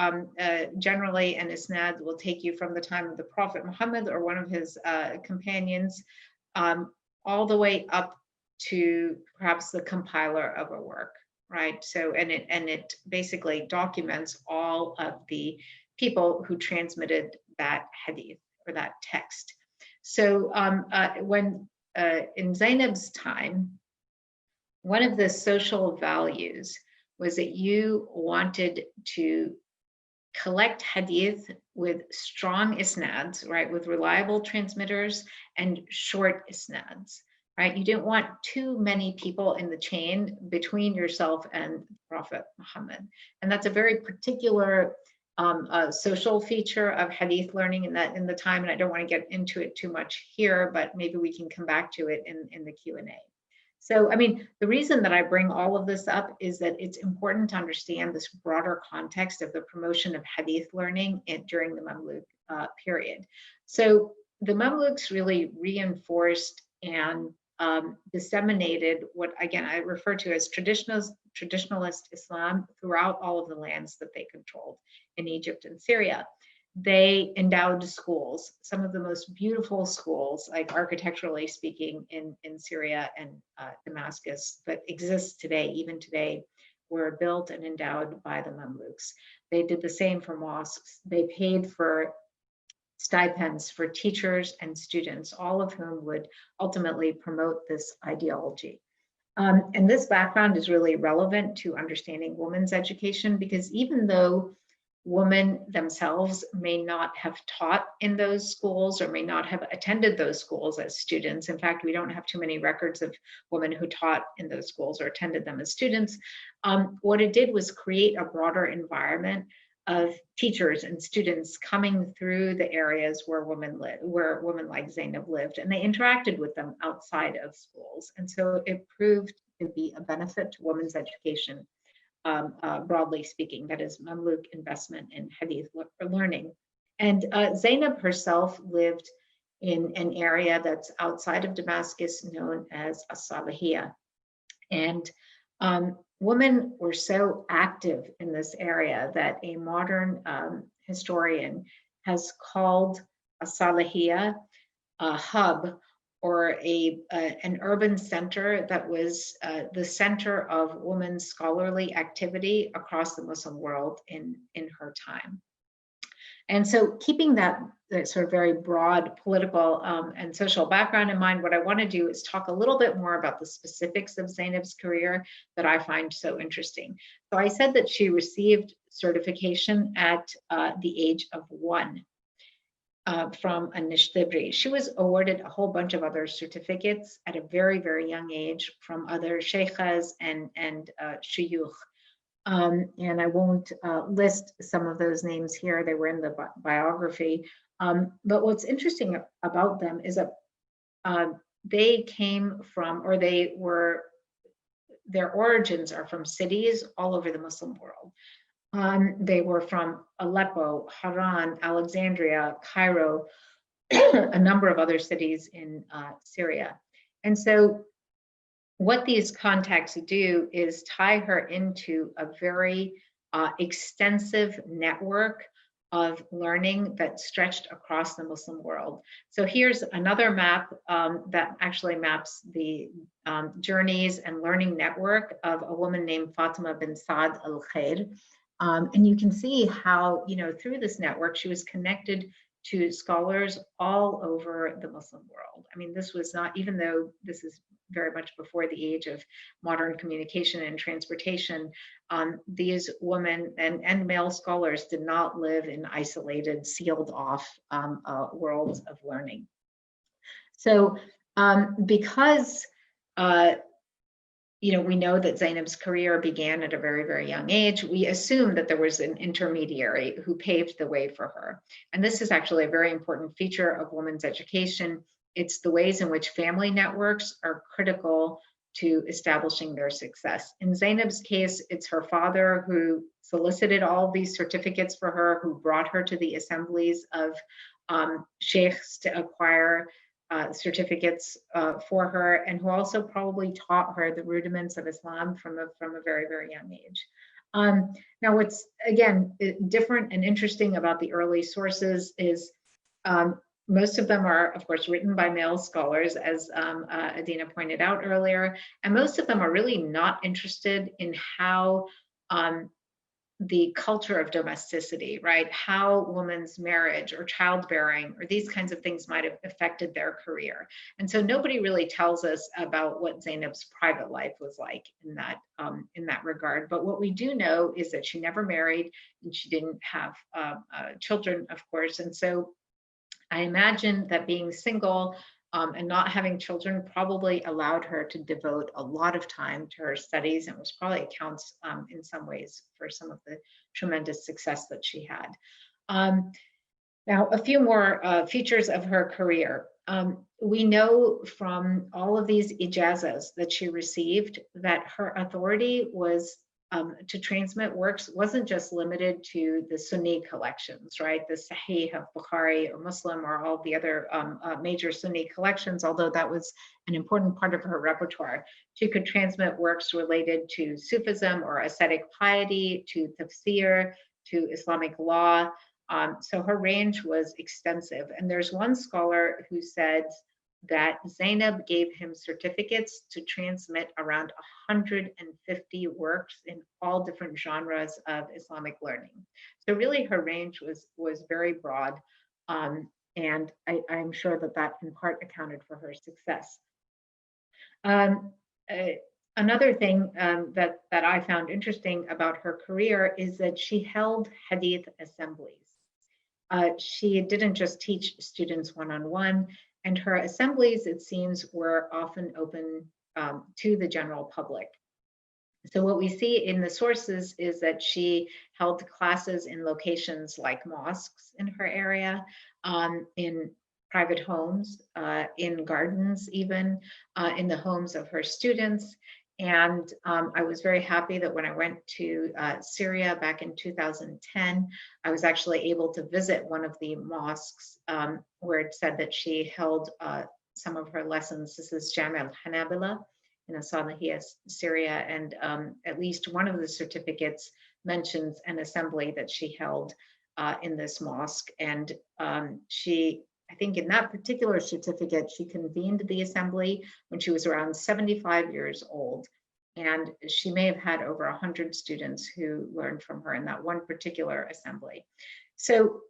generally an isnad will take you from the time of the Prophet Muhammad or one of his companions all the way up to perhaps the compiler of a work, right? So, and it basically documents all of the people who transmitted that hadith or that text. So when in Zainab's time, one of the social values was that you wanted to collect hadith with strong isnads, right, with reliable transmitters and short isnads, right? You didn't want too many people in the chain between yourself and Prophet Muhammad. And that's a very particular social feature of hadith learning in the time, and I don't want to get into it too much here, but maybe we can come back to it in the Q&A. So, I mean, the reason that I bring all of this up is that it's important to understand this broader context of the promotion of hadith learning during the Mamluk period. So the Mamluks really reinforced and disseminated what, again, I refer to as traditionalist Islam throughout all of the lands that they controlled in Egypt and Syria. They endowed schools, some of the most beautiful schools, like architecturally speaking, in Syria and Damascus, that exist today, even today, were built and endowed by the Mamluks. They did the same for mosques. They paid for stipends for teachers and students, all of whom would ultimately promote this ideology. And this background is really relevant to understanding women's education, because even though women themselves may not have taught in those schools or may not have attended those schools as students. In fact, we don't have too many records of women who taught in those schools or attended them as students. What it did was create a broader environment of teachers and students coming through the areas where women like Zainab lived, and they interacted with them outside of schools. And so it proved to be a benefit to women's education. Broadly speaking, that is Mamluk investment in hadith learning. And Zainab herself lived in an area that's outside of Damascus known as Bahia. And women were so active in this area that a modern historian has called Salahiyah a hub, or an urban center that was the center of women's scholarly activity across the Muslim world in her time. And so keeping that sort of very broad political and social background in mind, what I want to do is talk a little bit more about the specifics of Zainab's career that I find so interesting. So I said that she received certification at the age of 1. From a Nishtibri. She was awarded a whole bunch of other certificates at a very, very young age from other sheikhas and shuyukh. And I won't list some of those names here. They were in the biography. But what's interesting about them is that they came from, or their origins are from cities all over the Muslim world. They were from Aleppo, Haran, Alexandria, Cairo, a number of other cities in Syria. And so what these contacts do is tie her into a very extensive network of learning that stretched across the Muslim world. So here's another map that actually maps the journeys and learning network of a woman named Fatima bin Saad al-Khair. And you can see how, through this network, she was connected to scholars all over the Muslim world. I mean, this was not, even though this is very much before the age of modern communication and transportation, these women and male scholars did not live in isolated, sealed off worlds of learning. So because we know that Zainab's career began at a very, very young age, we assume that there was an intermediary who paved the way for her. And this is actually a very important feature of women's education. It's the ways in which family networks are critical to establishing their success. In Zainab's case, it's her father who solicited all of these certificates for her, who brought her to the assemblies of sheikhs to acquire certificates for her, and who also probably taught her the rudiments of Islam from a very, very young age. Now, what's, again, different and interesting about the early sources is Most of them are, of course, written by male scholars, as Adina pointed out earlier, and most of them are really not interested in how the culture of domesticity, right? How women's marriage or childbearing or these kinds of things might have affected their career. And so nobody really tells us about what Zainab's private life was like in that regard. But what we do know is that she never married and she didn't have children, of course. And so I imagine that being single and not having children probably allowed her to devote a lot of time to her studies, and was probably accounts in some ways for some of the tremendous success that she had. Now, a few more features of her career. We know from all of these ijazas that she received that her authority was to transmit works wasn't just limited to the Sunni collections, right? The Sahih of Bukhari or Muslim or all the other major Sunni collections, although that was an important part of her repertoire. She could transmit works related to Sufism or ascetic piety, to tafsir, to Islamic law. So her range was extensive. And there's one scholar who said that Zainab gave him certificates to transmit around 150 works in all different genres of Islamic learning. So really her range was very broad. And I'm sure that in part accounted for her success. Another thing that I found interesting about her career is that she held Hadith assemblies. She didn't just teach students one-on-one, and her assemblies, it seems, were often open to the general public. So what we see in the sources is that she held classes in locations like mosques in her area, in private homes, in gardens even, in the homes of her students. And I was very happy that when I went to Syria back in 2010, I was actually able to visit one of the mosques where it said that she held some of her lessons. This is Jami' al-Hanabila in Asma, Syria, and at least one of the certificates mentions an assembly that she held in this mosque. And I think in that particular certificate, she convened the assembly when she was around 75 years old. And she may have had over 100 students who learned from her in that one particular assembly. So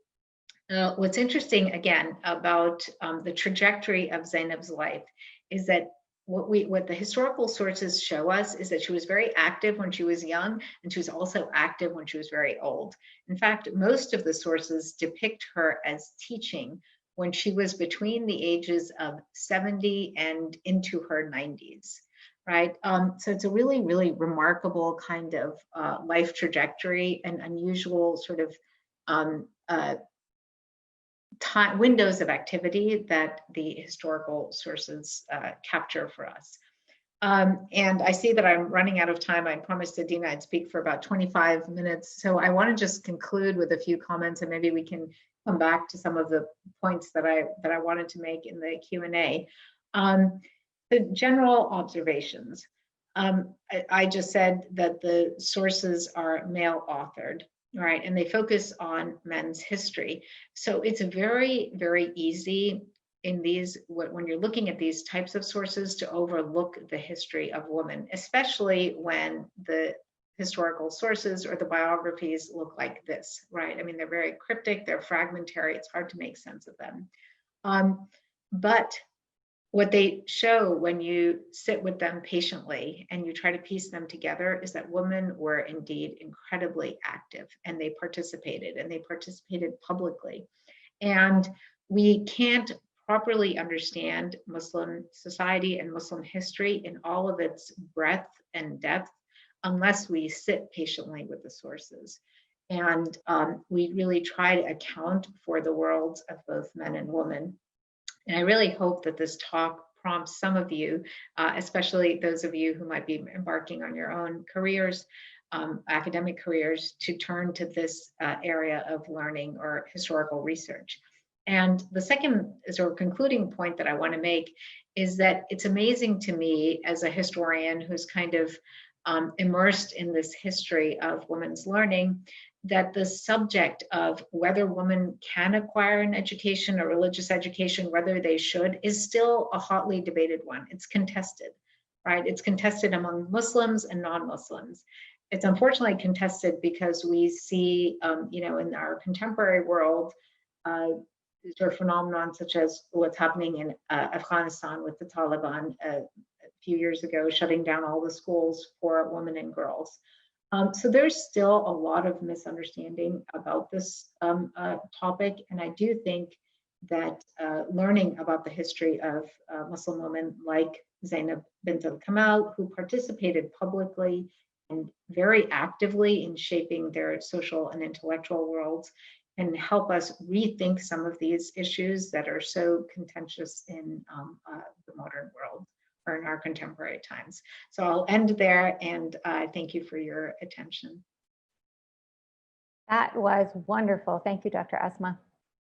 what's interesting, again, about the trajectory of Zainab's life is that what the historical sources show us is that she was very active when she was young, and she was also active when she was very old. In fact, most of the sources depict her as teaching when she was between the ages of 70 and into her 90s, right? So it's a really, really remarkable kind of life trajectory and unusual sort of windows of activity that the historical sources capture for us. And I see that I'm running out of time. I promised Adina I'd speak for about 25 minutes. So I want to just conclude with a few comments, and maybe we can come back to some of the points that I wanted to make in the Q&A. The general observations. I just said that the sources are male authored, right? And they focus on men's history. So it's very, very easy in these, when you're looking at these types of sources, to overlook the history of women, especially when the historical sources or the biographies look like this, right? I mean, they're very cryptic, they're fragmentary, it's hard to make sense of them. But what they show when you sit with them patiently and you try to piece them together is that women were indeed incredibly active, and they participated publicly. And we can't properly understand Muslim society and Muslim history in all of its breadth and depth unless we sit patiently with the sources. And we really try to account for the worlds of both men and women. And I really hope that this talk prompts some of you, especially those of you who might be embarking on your own careers, academic careers, to turn to this area of learning or historical research. And the second sort of concluding point that I want to make is that it's amazing to me as a historian who's kind of immersed in this history of women's learning, that the subject of whether women can acquire an education, a religious education, whether they should, is still a hotly debated one. It's contested, right? It's contested among Muslims and non-Muslims. It's unfortunately contested because we see, in our contemporary world, sort of phenomenon such as what's happening in Afghanistan with the Taliban a few years ago, shutting down all the schools for women and girls. So there's still a lot of misunderstanding about this topic, and I do think that learning about the history of Muslim women like Zainab bint al-Kamal, who participated publicly and very actively in shaping their social and intellectual worlds, and help us rethink some of these issues that are so contentious in the modern world or in our contemporary times. So I'll end there, and thank you for your attention. That was wonderful. Thank you, Dr. Asma.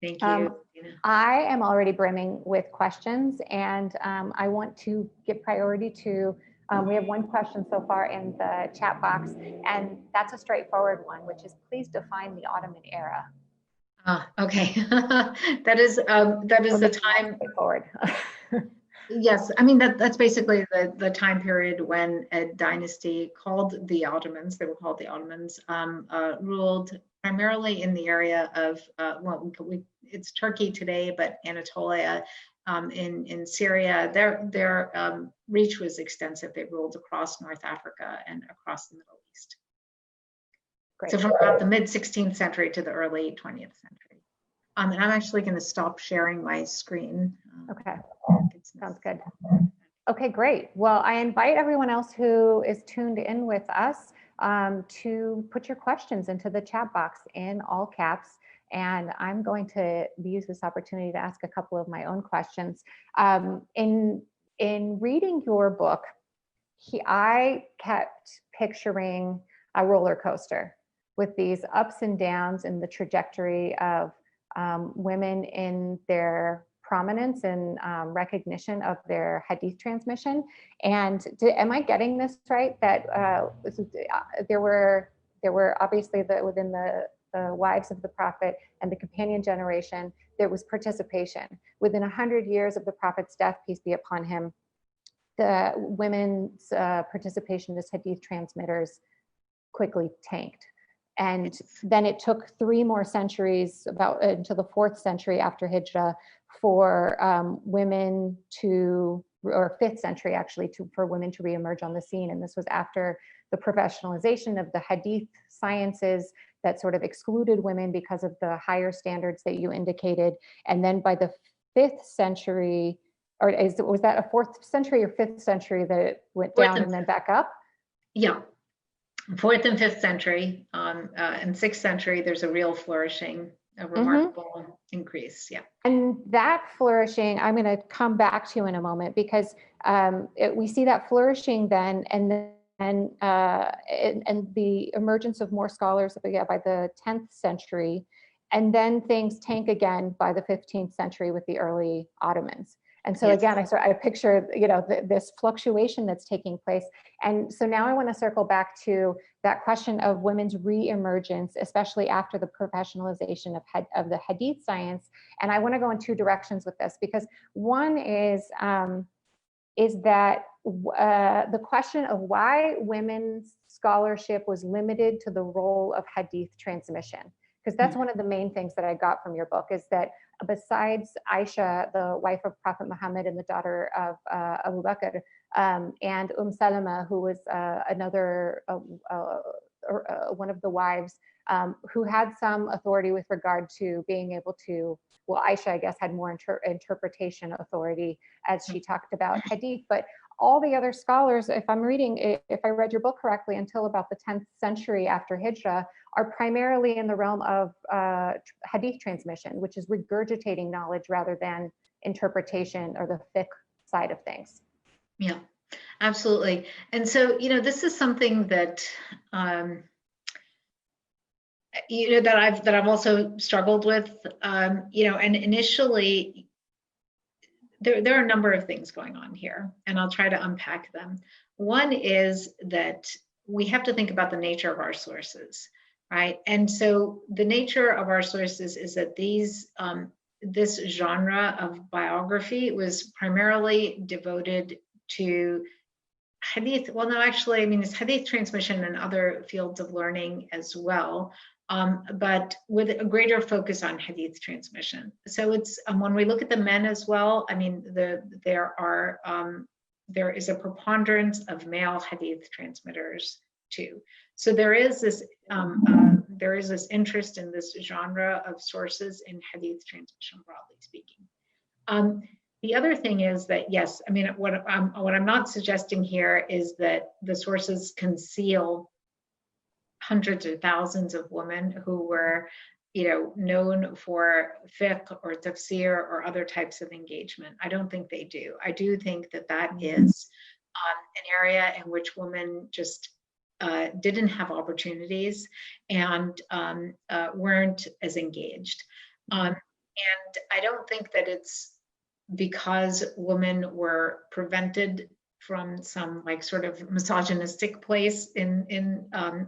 Thank you. I am already brimming with questions, and I want to give priority to, we have one question so far in the chat box, and that's a straightforward one, which is please define the Ottoman era. Okay. that is the time. Straightforward. Yes, I mean that's basically the time period when a dynasty called the Ottomans, they were called the Ottomans, ruled primarily in the area of it's Turkey today, but Anatolia, in Syria. Their reach was extensive. They ruled across North Africa and across the Middle East. Great. So from about the mid 16th century to the early 20th century. And I'm actually going to stop sharing my screen. Okay, sounds good. Okay, great. Well, I invite everyone else who is tuned in with us to put your questions into the chat box in all caps. And I'm going to use this opportunity to ask a couple of my own questions. In reading your book, I kept picturing a roller coaster with these ups and downs in the trajectory of women in their prominence and recognition of their Hadith transmission. And am I getting this right? That there were obviously within the wives of the Prophet and the companion generation, there was participation. Within 100 years of the Prophet's death, peace be upon him, the women's participation as Hadith transmitters quickly tanked. And then it took 3 more centuries, about into the 4th century after Hijrah, for women to, or 5th century actually, for women to reemerge on the scene. And this was after the professionalization of the Hadith sciences that sort of excluded women because of the higher standards that you indicated. And then by the 5th century, or was that a 4th century or 5th century that it went down and then back up? Yeah. 4th and 5th century, and 6th century, there's a real flourishing, a remarkable increase. Yeah. And that flourishing, I'm going to come back to in a moment, because we see that flourishing then, and the emergence of more scholars by the 10th century, and then things tank again by the 15th century with the early Ottomans. And so again, I picture, this fluctuation that's taking place. And so now I want to circle back to that question of women's re-emergence, especially after the professionalization of the Hadith science. And I want to go in 2 directions with this, because one is that the question of why women's scholarship was limited to the role of Hadith transmission. Because that's one of the main things that I got from your book, is that besides Aisha, the wife of Prophet Muhammad and the daughter of Abu Bakr, and Salama, who was another one of the wives who had some authority with regard to being able to, well, Aisha, I guess, had more interpretation authority as she talked about Hadith, but all the other scholars, if I read your book correctly, until about the 10th century after Hijrah, are primarily in the realm of Hadith transmission, which is regurgitating knowledge rather than interpretation or the fiqh side of things. Yeah, absolutely. And so, this is something that, that I've also struggled with, and initially, there are a number of things going on here, and I'll try to unpack them. One is that we have to think about the nature of our sources, right? And so the nature of our sources is that this genre of biography was primarily devoted to Hadith. Well, no, actually, I mean, it's Hadith transmission and other fields of learning as well, but with a greater focus on Hadith transmission. So it's when we look at the men as well, I mean, there is a preponderance of male Hadith transmitters too. So there is this interest in this genre of sources in Hadith transmission, broadly speaking. The other thing is that, yes, I mean, what I'm not suggesting here is that the sources conceal hundreds or thousands of women who were, known for fiqh or tafsir or other types of engagement. I don't think they do. I do think that is an area in which women just didn't have opportunities and weren't as engaged. And I don't think that it's because women were prevented from some like sort of misogynistic place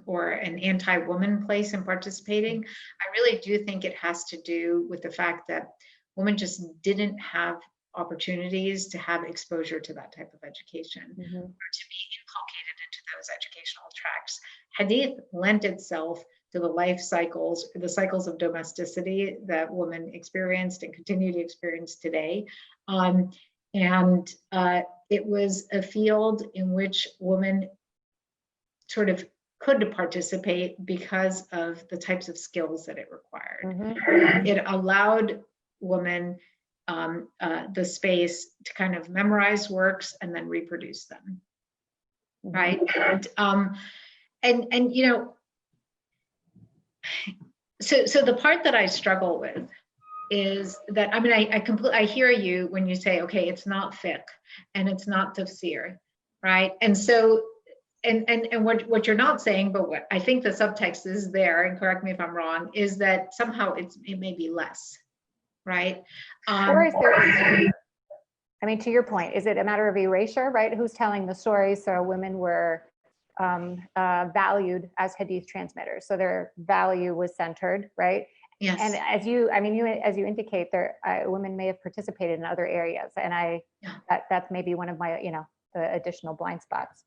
or an anti-woman place in participating. I really do think it has to do with the fact that women just didn't have opportunities to have exposure to that type of education or to be inculcated into those educational tracks. Hadith lent itself to the life cycles, the cycles of domesticity that women experienced and continue to experience today. It was a field in which women sort of could participate because of the types of skills that it required. It allowed women the space to kind of memorize works and then reproduce them, right? And so the part that I struggle with is that, I mean, I hear you when you say, okay, it's not fiqh and it's not tafsir, right? And so, and what you're not saying, but what I think the subtext is there, and correct me if I'm wrong, is that somehow it may be less, right? Or is there, I mean, to your point, is it a matter of erasure, right? Who's telling the story? So women were valued as Hadith transmitters, so their value was centered, right? Yes. And as you indicate, there women may have participated in other areas, and that's maybe one of my the additional blind spots.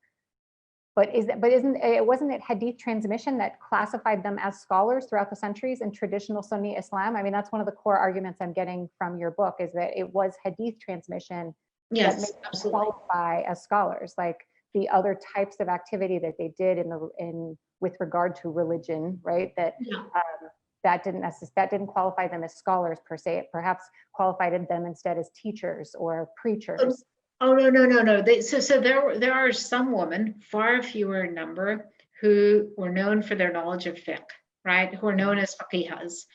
But wasn't it Hadith transmission that classified them as scholars throughout the centuries in traditional Sunni Islam? I mean, that's one of the core arguments I'm getting from your book, is that it was Hadith transmission that made them qualify as scholars, like the other types of activity that they did with regard to religion, right? That didn't qualify them as scholars per se. It perhaps qualified them instead as teachers or preachers. Oh no. So there are some women, far fewer in number, who were known for their knowledge of fiqh, right? Who are known as faqihas.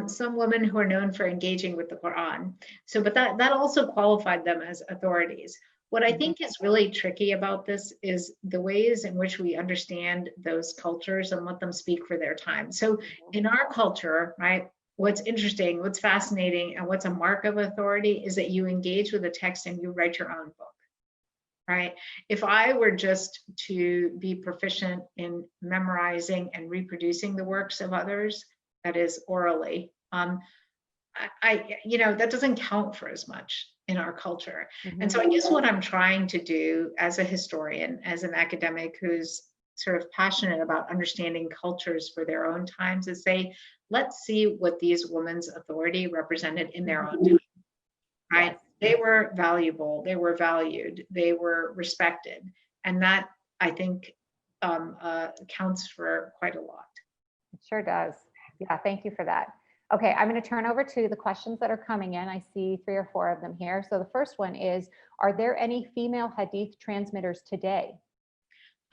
Some women who are known for engaging with the Quran. So, but that also qualified them as authorities. What I think is really tricky about this is the ways in which we understand those cultures and let them speak for their time. So in our culture, right, what's interesting, what's fascinating, and what's a mark of authority is that you engage with a text and you write your own book, right? If I were just to be proficient in memorizing and reproducing the works of others, that is orally, that doesn't count for as much in our culture. And so I guess what I'm trying to do as a historian, as an academic who's sort of passionate about understanding cultures for their own times, is say, let's see what these women's authority represented in their own time, right? They were valuable, they were valued, they were respected. And that, I think, counts for quite a lot. It sure does. Yeah, thank you for that. Okay, I'm going to turn over to the questions that are coming in. I see 3 or 4 of them here. So the first one is, are there any female Hadith transmitters today?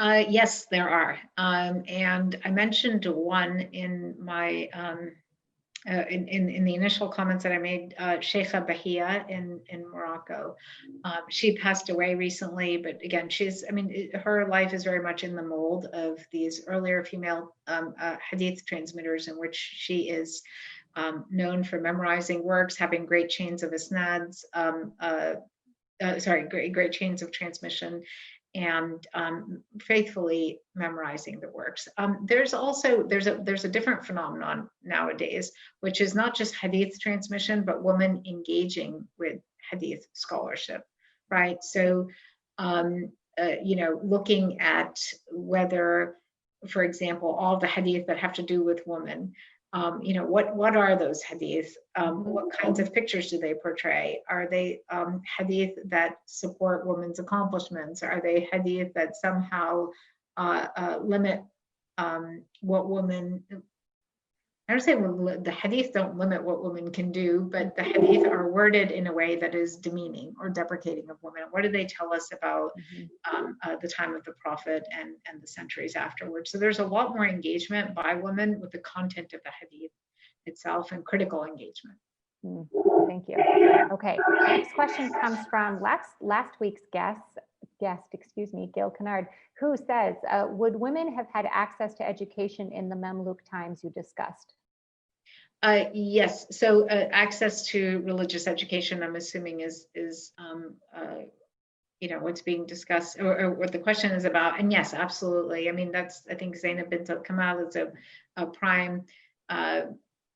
Yes, there are. And I mentioned one in my, in the initial comments that I made, Sheikha Bahia in Morocco. She passed away recently, but again, her life is very much in the mold of these earlier female Hadith transmitters, in which she is known for memorizing works, having great chains of isnads, great chains of transmission, and faithfully memorizing the works. There's also there's a different phenomenon nowadays, which is not just Hadith transmission, but women engaging with Hadith scholarship, right? So, looking at whether, for example, all the Hadith that have to do with women. What are those Hadith? What kinds of pictures do they portray? Are they Hadith that support women's accomplishments? Are they Hadith that somehow limit what women? I don't say the Hadith don't limit what women can do, but the Hadith are worded in a way that is demeaning or deprecating of women. What do they tell us about the time of the Prophet and the centuries afterwards? So there's a lot more engagement by women with the content of the Hadith itself and critical engagement. Thank you. Okay, next question comes from last week's guest, Gil Kennard, who says, would women have had access to education in the Mamluk times you discussed? Yes. So access to religious education, I'm assuming, is what's being discussed, or what the question is about. And yes, absolutely. I mean, I think Zainab bint al-Kamal is a prime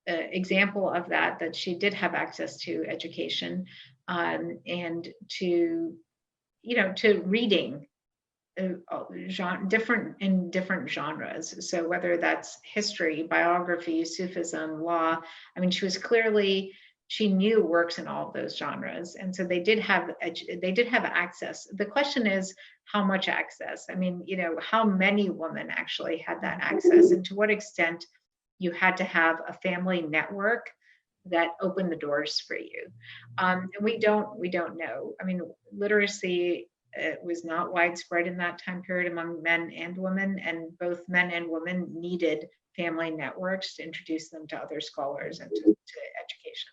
example of that she did have access to education and to reading. Different genres. So whether that's history, biography, Sufism, law, I mean, she knew works in all of those genres. And so they did have access. The question is how much access? I mean, how many women actually had that access, and to what extent you had to have a family network that opened the doors for you. And we don't know. I mean, literacy was not widespread in that time period among men and women, and both men and women needed family networks to introduce them to other scholars and to education.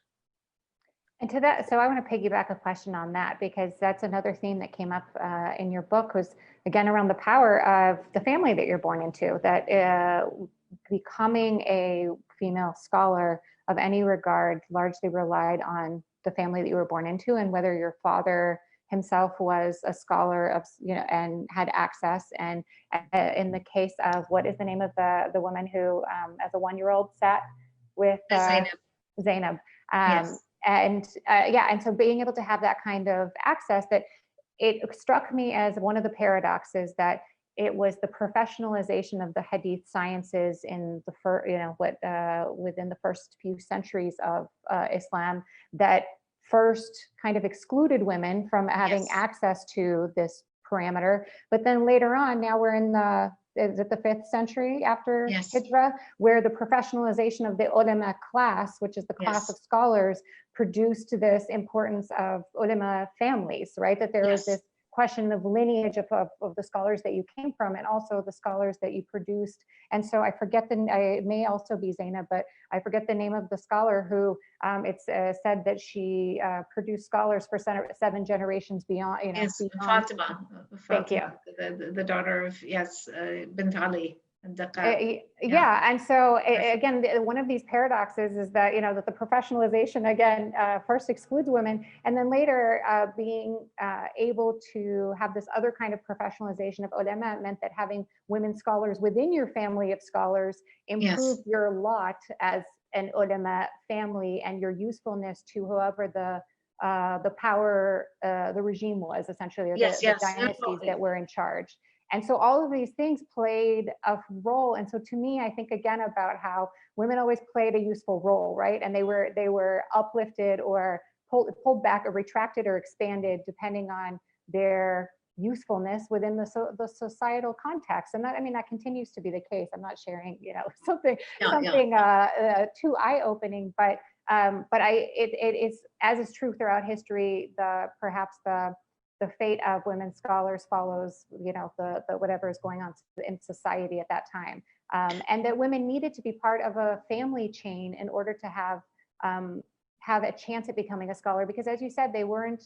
And to that, so I want to piggyback a question on that, because that's another theme that came up in your book, was again around the power of the family that you're born into, that becoming a female scholar of any regard largely relied on the family that you were born into, and whether your father himself was a scholar of, and had access. And in the case of, what is the name of the woman who, as a 1-year-old, sat with Zainab. Yes. And so being able to have that kind of access, that it struck me as one of the paradoxes that it was the professionalization of the Hadith sciences in the within the first few centuries of Islam that first kind of excluded women from having access to this parameter. But then later on, now we're in the 5th century after Hijrah, where the professionalization of the ulama class, which is the class of scholars, produced this importance of ulama families, right? That there was this question of lineage of the scholars that you came from, and also the scholars that you produced. And so I forget it may also be Zainab, but I forget the name of the scholar who it's said that she produced scholars for 7 generations beyond. Yes, beyond. Fatima. Thank you. The daughter of Bint Ali. And so again, one of these paradoxes is that that the professionalization again first excludes women, and then later being able to have this other kind of professionalization of ulama meant that having women scholars within your family of scholars improved your lot as an ulama family and your usefulness to whoever the power, the regime was, essentially, or the dynasties that were in charge. And so all of these things played a role. And so to me, I think again about how women always played a useful role, right? And they were uplifted or pulled back or retracted or expanded depending on their usefulness within the societal context. And that continues to be the case. I'm not sharing, something too eye-opening, but it is, as is true throughout history, perhaps the fate of women scholars follows, the whatever is going on in society at that time, and that women needed to be part of a family chain in order to have a chance at becoming a scholar, because as you said, they weren't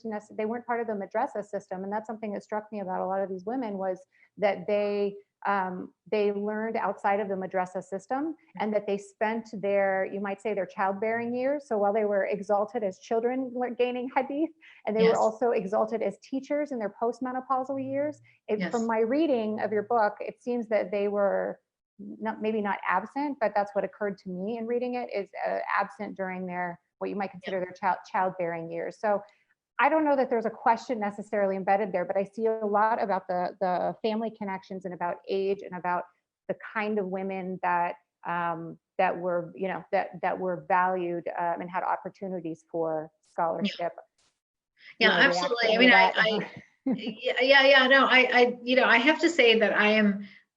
part of the madrasa system, and that's something that struck me about a lot of these women, was that they they learned outside of the madrasa system, and that they spent their, you might say, their childbearing years. So while they were exalted as children gaining hadith, and they were also exalted as teachers in their postmenopausal years, from my reading of your book, it seems that they were maybe not absent, but that's what occurred to me in reading it, is absent during their, what you might consider their childbearing years. So I don't know that there's a question necessarily embedded there, but I see a lot about the family connections and about age and about the kind of women that that were, you know, that were valued and had opportunities for scholarship. Yeah, absolutely. I mean, no, you know, I have to say that I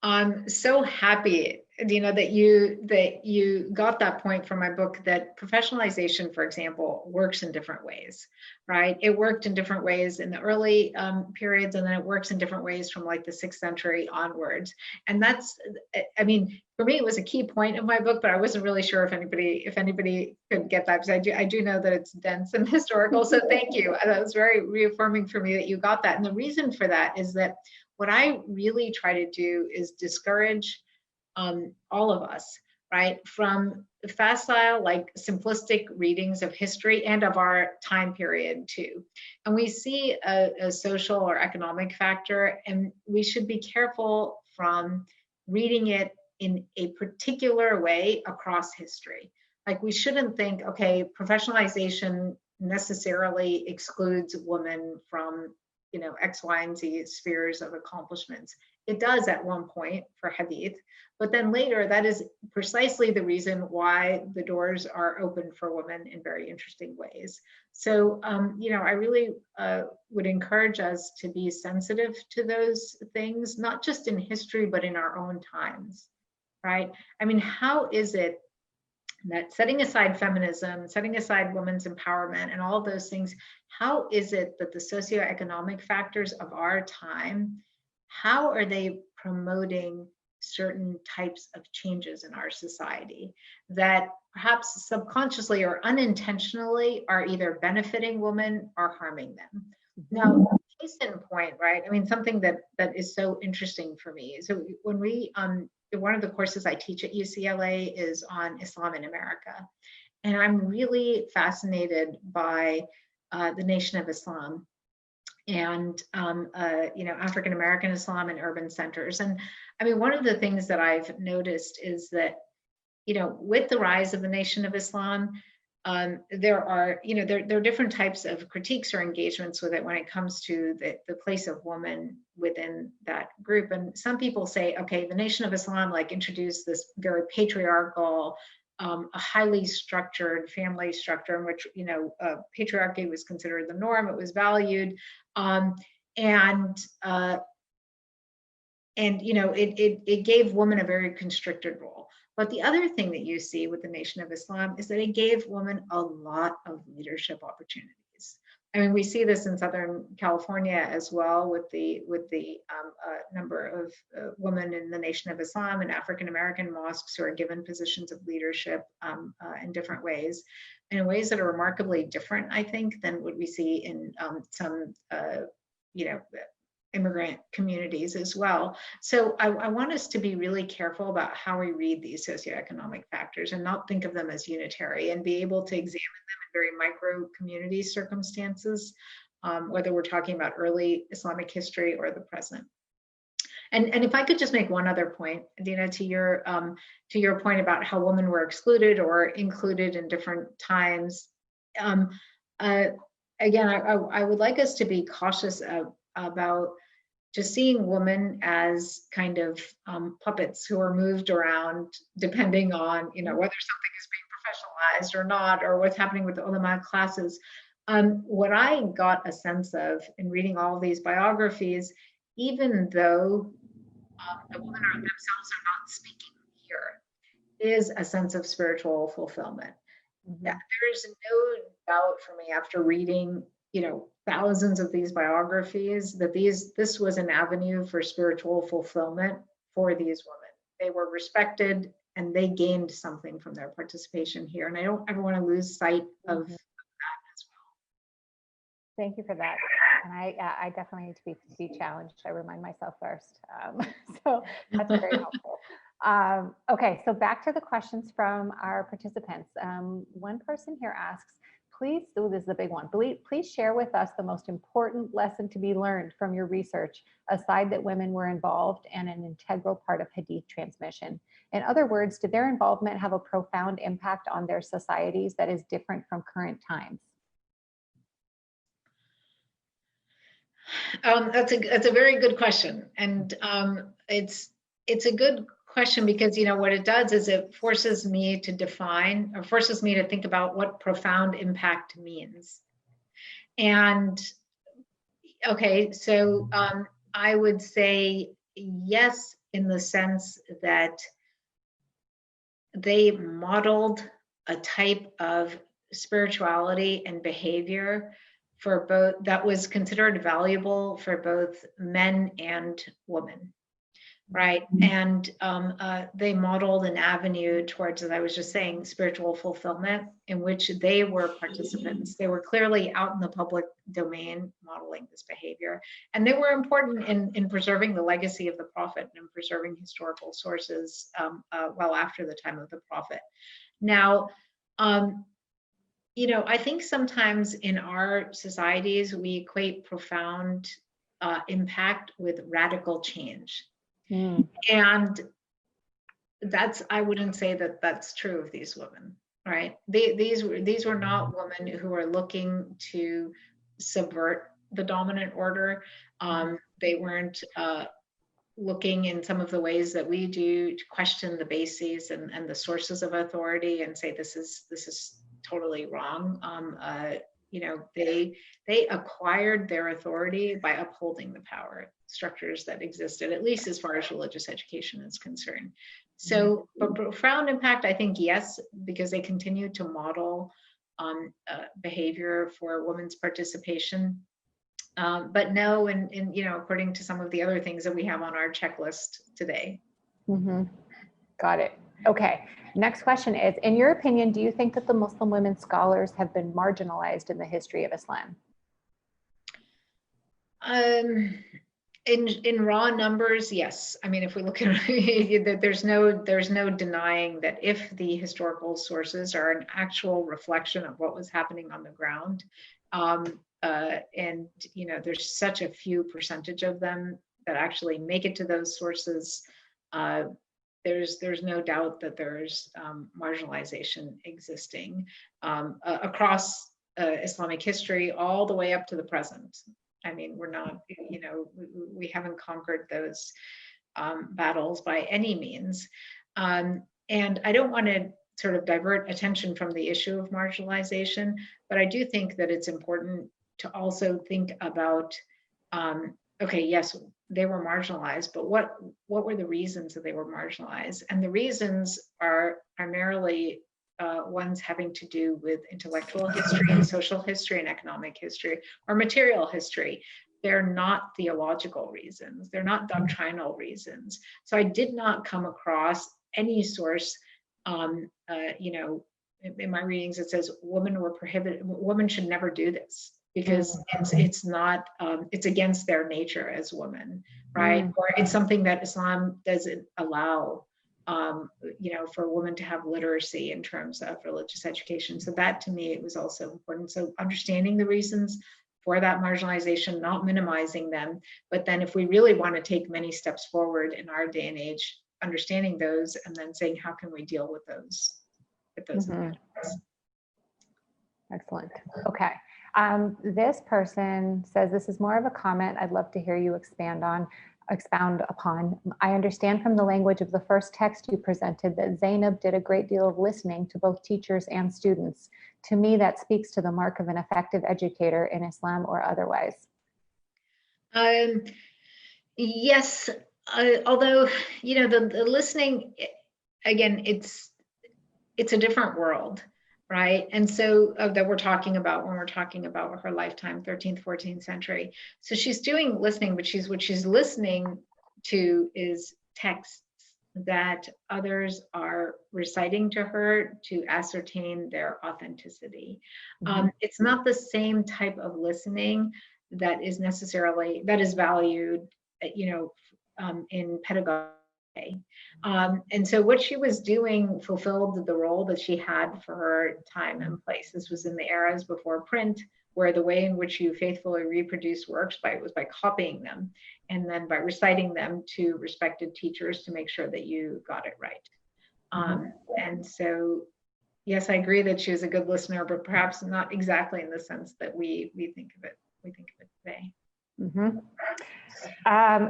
am so happy, you know, that you got that point from my book, that professionalization, for example, works in different ways, right? It worked in different ways in the early periods, and then it works in different ways from like the 6th century onwards. And that's, I mean, for me, it was a key point of my book, but I wasn't really sure if anybody could get that, because I do know that it's dense and historical. So thank you. That was very reaffirming for me that you got that. And the reason for that is that what I really try to do is discourage all of us, right, from facile, like simplistic readings of history and of our time period too. And we see a social or economic factor, and we should be careful from reading it in a particular way across history. Like, we shouldn't think, okay, professionalization necessarily excludes women from, you know, X, Y, and Z spheres of accomplishments. It does at one point for hadith, but then later, that is precisely the reason why the doors are open for women in very interesting ways. So, you know, I really would encourage us to be sensitive to those things, not just in history, but in our own times, right? I mean, how is it that, setting aside feminism, setting aside women's empowerment and all of those things, how is it that the socioeconomic factors of our time, how are they promoting certain types of changes in our society that perhaps subconsciously or unintentionally are either benefiting women or harming them? Now, case in point, right? I mean, something that is so interesting for me. So when we, one of the courses I teach at UCLA is on Islam in America. And I'm really fascinated by the Nation of Islam and you know, African American Islam in urban centers. And I mean, one of the things that I've noticed is that, you know, with the rise of the Nation of Islam, there are, you know, there are different types of critiques or engagements with it when it comes to the place of woman within that group. And some people say, okay, the Nation of Islam like introduced this very patriarchal, a highly structured family structure in which, you know, patriarchy was considered the norm, it was valued, and you know, it gave women a very constricted role. But the other thing that you see with the Nation of Islam is that it gave women a lot of leadership opportunities. I mean, we see this in Southern California as well, with the number of women in the Nation of Islam and African American mosques who are given positions of leadership in different ways, and in ways that are remarkably different, I think, than what we see in some, you know, immigrant communities as well. So I want us to be really careful about how we read these socioeconomic factors and not think of them as unitary, and be able to examine them in very micro community circumstances, whether we're talking about early Islamic history or the present. And if I could just make one other point, Dina, to your point about how women were excluded or included in different times. Again, I would like us to be cautious about just seeing women as kind of puppets who are moved around depending on, you know, whether something is being professionalized or not, or what's happening with the ulama classes. What I got a sense of in reading all of these biographies, even though the women themselves are not speaking here, is a sense of spiritual fulfillment. Mm-hmm. Yeah, there's no doubt for me, after reading, you know, thousands of these biographies, that this was an avenue for spiritual fulfillment for these women. They were respected and they gained something from their participation here. And I don't ever want to lose sight of that as well. Thank you for that. and I definitely need to be challenged. I remind myself first. So that's very helpful. Okay, so back to the questions from our participants. One person here asks, please, this is a big one. Please share with us the most important lesson to be learned from your research, aside that women were involved and an integral part of Hadith transmission. In other words, did their involvement have a profound impact on their societies that is different from current times? That's a very good question, and it's a good question because what it does is it forces me to define, or forces me to think about what profound impact means. And okay, so I would say yes, in the sense that they modeled a type of spirituality and behavior for both that was considered valuable for both men and women, right? And they modeled an avenue towards, as I was just saying, spiritual fulfillment, in which they were participants. They were clearly out in the public domain modeling this behavior, and they were important in preserving the legacy of the Prophet and preserving historical sources well after the time of the Prophet. Now, I think sometimes in our societies, we equate profound impact with radical change. And I wouldn't say that that's true of these women, right? These were not women who are looking to subvert the dominant order. They weren't looking in some of the ways that we do to question the bases and the sources of authority and say this is totally wrong. They acquired their authority by upholding the power structures that existed, at least as far as religious education is concerned. So, but profound impact, I think, yes, because they continue to model behavior for women's participation. But no, according to some of the other things that we have on our checklist today. Got it. Okay. Next question is, in your opinion, do you think that the Muslim women scholars have been marginalized in the history of Islam? In raw numbers, yes. I mean, if we look at it, there's no denying that if the historical sources are an actual reflection of what was happening on the ground, and there's such a few percentage of them that actually make it to those sources. There's no doubt that there's marginalization existing across Islamic history all the way up to the present. I mean, we're not, we haven't conquered those battles by any means. And I don't want to sort of divert attention from the issue of marginalization, but I do think that it's important to also think about, okay, yes, they were marginalized, but what were the reasons that they were marginalized? And the reasons are primarily ones having to do with intellectual history and social history and economic history or material history. They're not theological reasons. They're not doctrinal reasons. So I did not come across any source, in my readings, it says women were prohibited, women should never do this, because it's not, it's against their nature as women, right? Or it's something that Islam doesn't allow, for a woman to have literacy in terms of religious education. So that, to me, it was also important. So understanding the reasons for that marginalization, not minimizing them, but then if we really want to take many steps forward in our day and age, understanding those and then saying, how can we deal with those? Excellent. Okay. This person says, this is more of a comment I'd love to hear you expound upon. I understand from the language of the first text you presented that Zainab did a great deal of listening to both teachers and students. To me, that speaks to the mark of an effective educator in Islam or otherwise. Yes, although, the listening, again, it's a different world. Right. And so that we're talking about when we're talking about her lifetime, 13th, 14th century. So she's doing listening, but what she's listening to is texts that others are reciting to her to ascertain their authenticity. It's not the same type of listening that is valued, in pedagogy. And so what she was doing fulfilled the role that she had for her time and place. This was in the eras before print, where the way in which you faithfully reproduce works was by copying them and then by reciting them to respected teachers to make sure that you got it right. And so, yes, I agree that she was a good listener, but perhaps not exactly in the sense that we think of it today.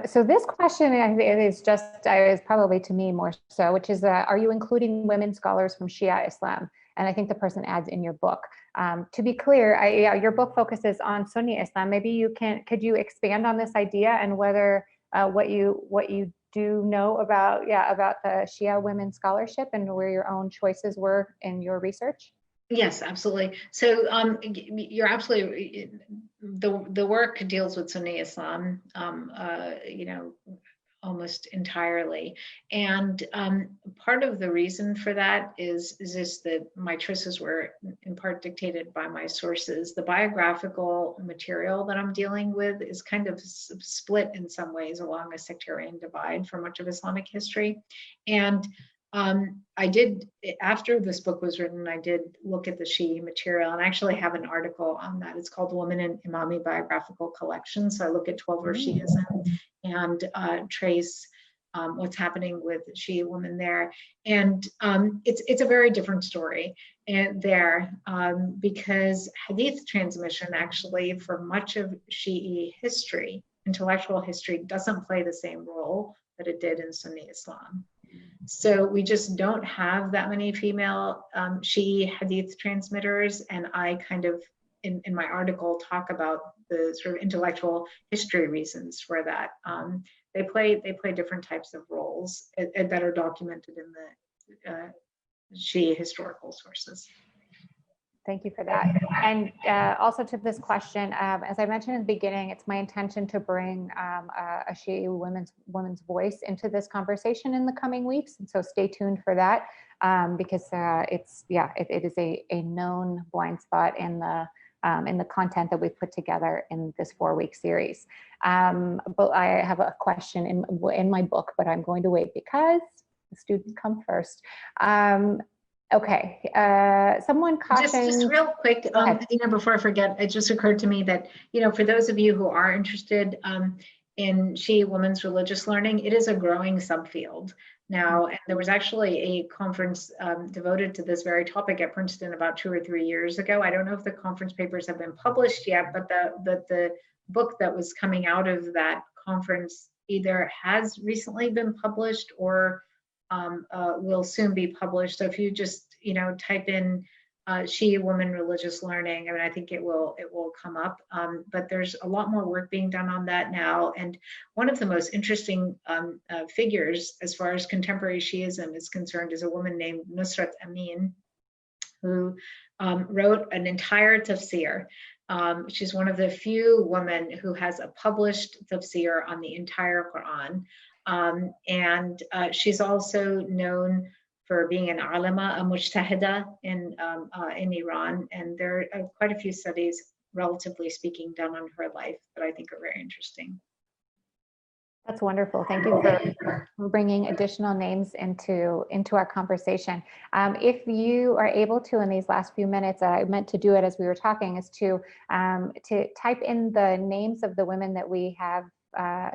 So this question is probably to me more so, which is, are you including women scholars from Shia Islam? And I think the person adds in your book. To be clear, your book focuses on Sunni Islam. Maybe could you expand on this idea and whether what you do know about the Shia women scholarship and where your own choices were in your research? Yes, absolutely. So you're absolutely, the work deals with Sunni Islam, almost entirely. And part of the reason for that is just that my choices were in part dictated by my sources. The biographical material that I'm dealing with is kind of split in some ways along a sectarian divide for much of Islamic history. And I did, after this book was written, I did look at the Shi'i material and I actually have an article on that. It's called Women in Imami Biographical Collection. So I look at 12 Shi'ism and trace what's happening with Shi'i women there. And it's a very different story there because Hadith transmission actually for much of Shi'i history, intellectual history, doesn't play the same role that it did in Sunni Islam. So we just don't have that many female Shi'i Hadith transmitters. And I kind of, in my article, talk about the sort of intellectual history reasons for that. They play different types of roles that are documented in the Shi'i historical sources. Thank you for that. And also to this question, as I mentioned in the beginning, it's my intention to bring a Shi'i woman's voice into this conversation in the coming weeks. And so stay tuned for that because it is a known blind spot in the content that we've put together in this 4-week series. But I have a question in my book, but I'm going to wait because the students come first. Okay, someone cautioned. Just real quick, before I forget, it just occurred to me that, for those of you who are interested in Shi'i women's religious learning, it is a growing subfield now. And there was actually a conference devoted to this very topic at Princeton about 2 or 3 years ago. I don't know if the conference papers have been published yet, but the book that was coming out of that conference either has recently been published or will soon be published. So if you just type in Shi'i women religious learning, I think it will come up. But there's a lot more work being done on that now. And one of the most interesting figures as far as contemporary Shi'ism is concerned is a woman named Nusrat Amin, who wrote an entire tafsir. She's one of the few women who has a published tafsir on the entire Quran. And she's also known for being an alama, a mujtahida in Iran. And there are quite a few studies, relatively speaking, done on her life that I think are very interesting. That's wonderful. Thank you for bringing additional names into our conversation. If you are able to, in these last few minutes, I meant to do it as we were talking, is to type in the names of the women that we have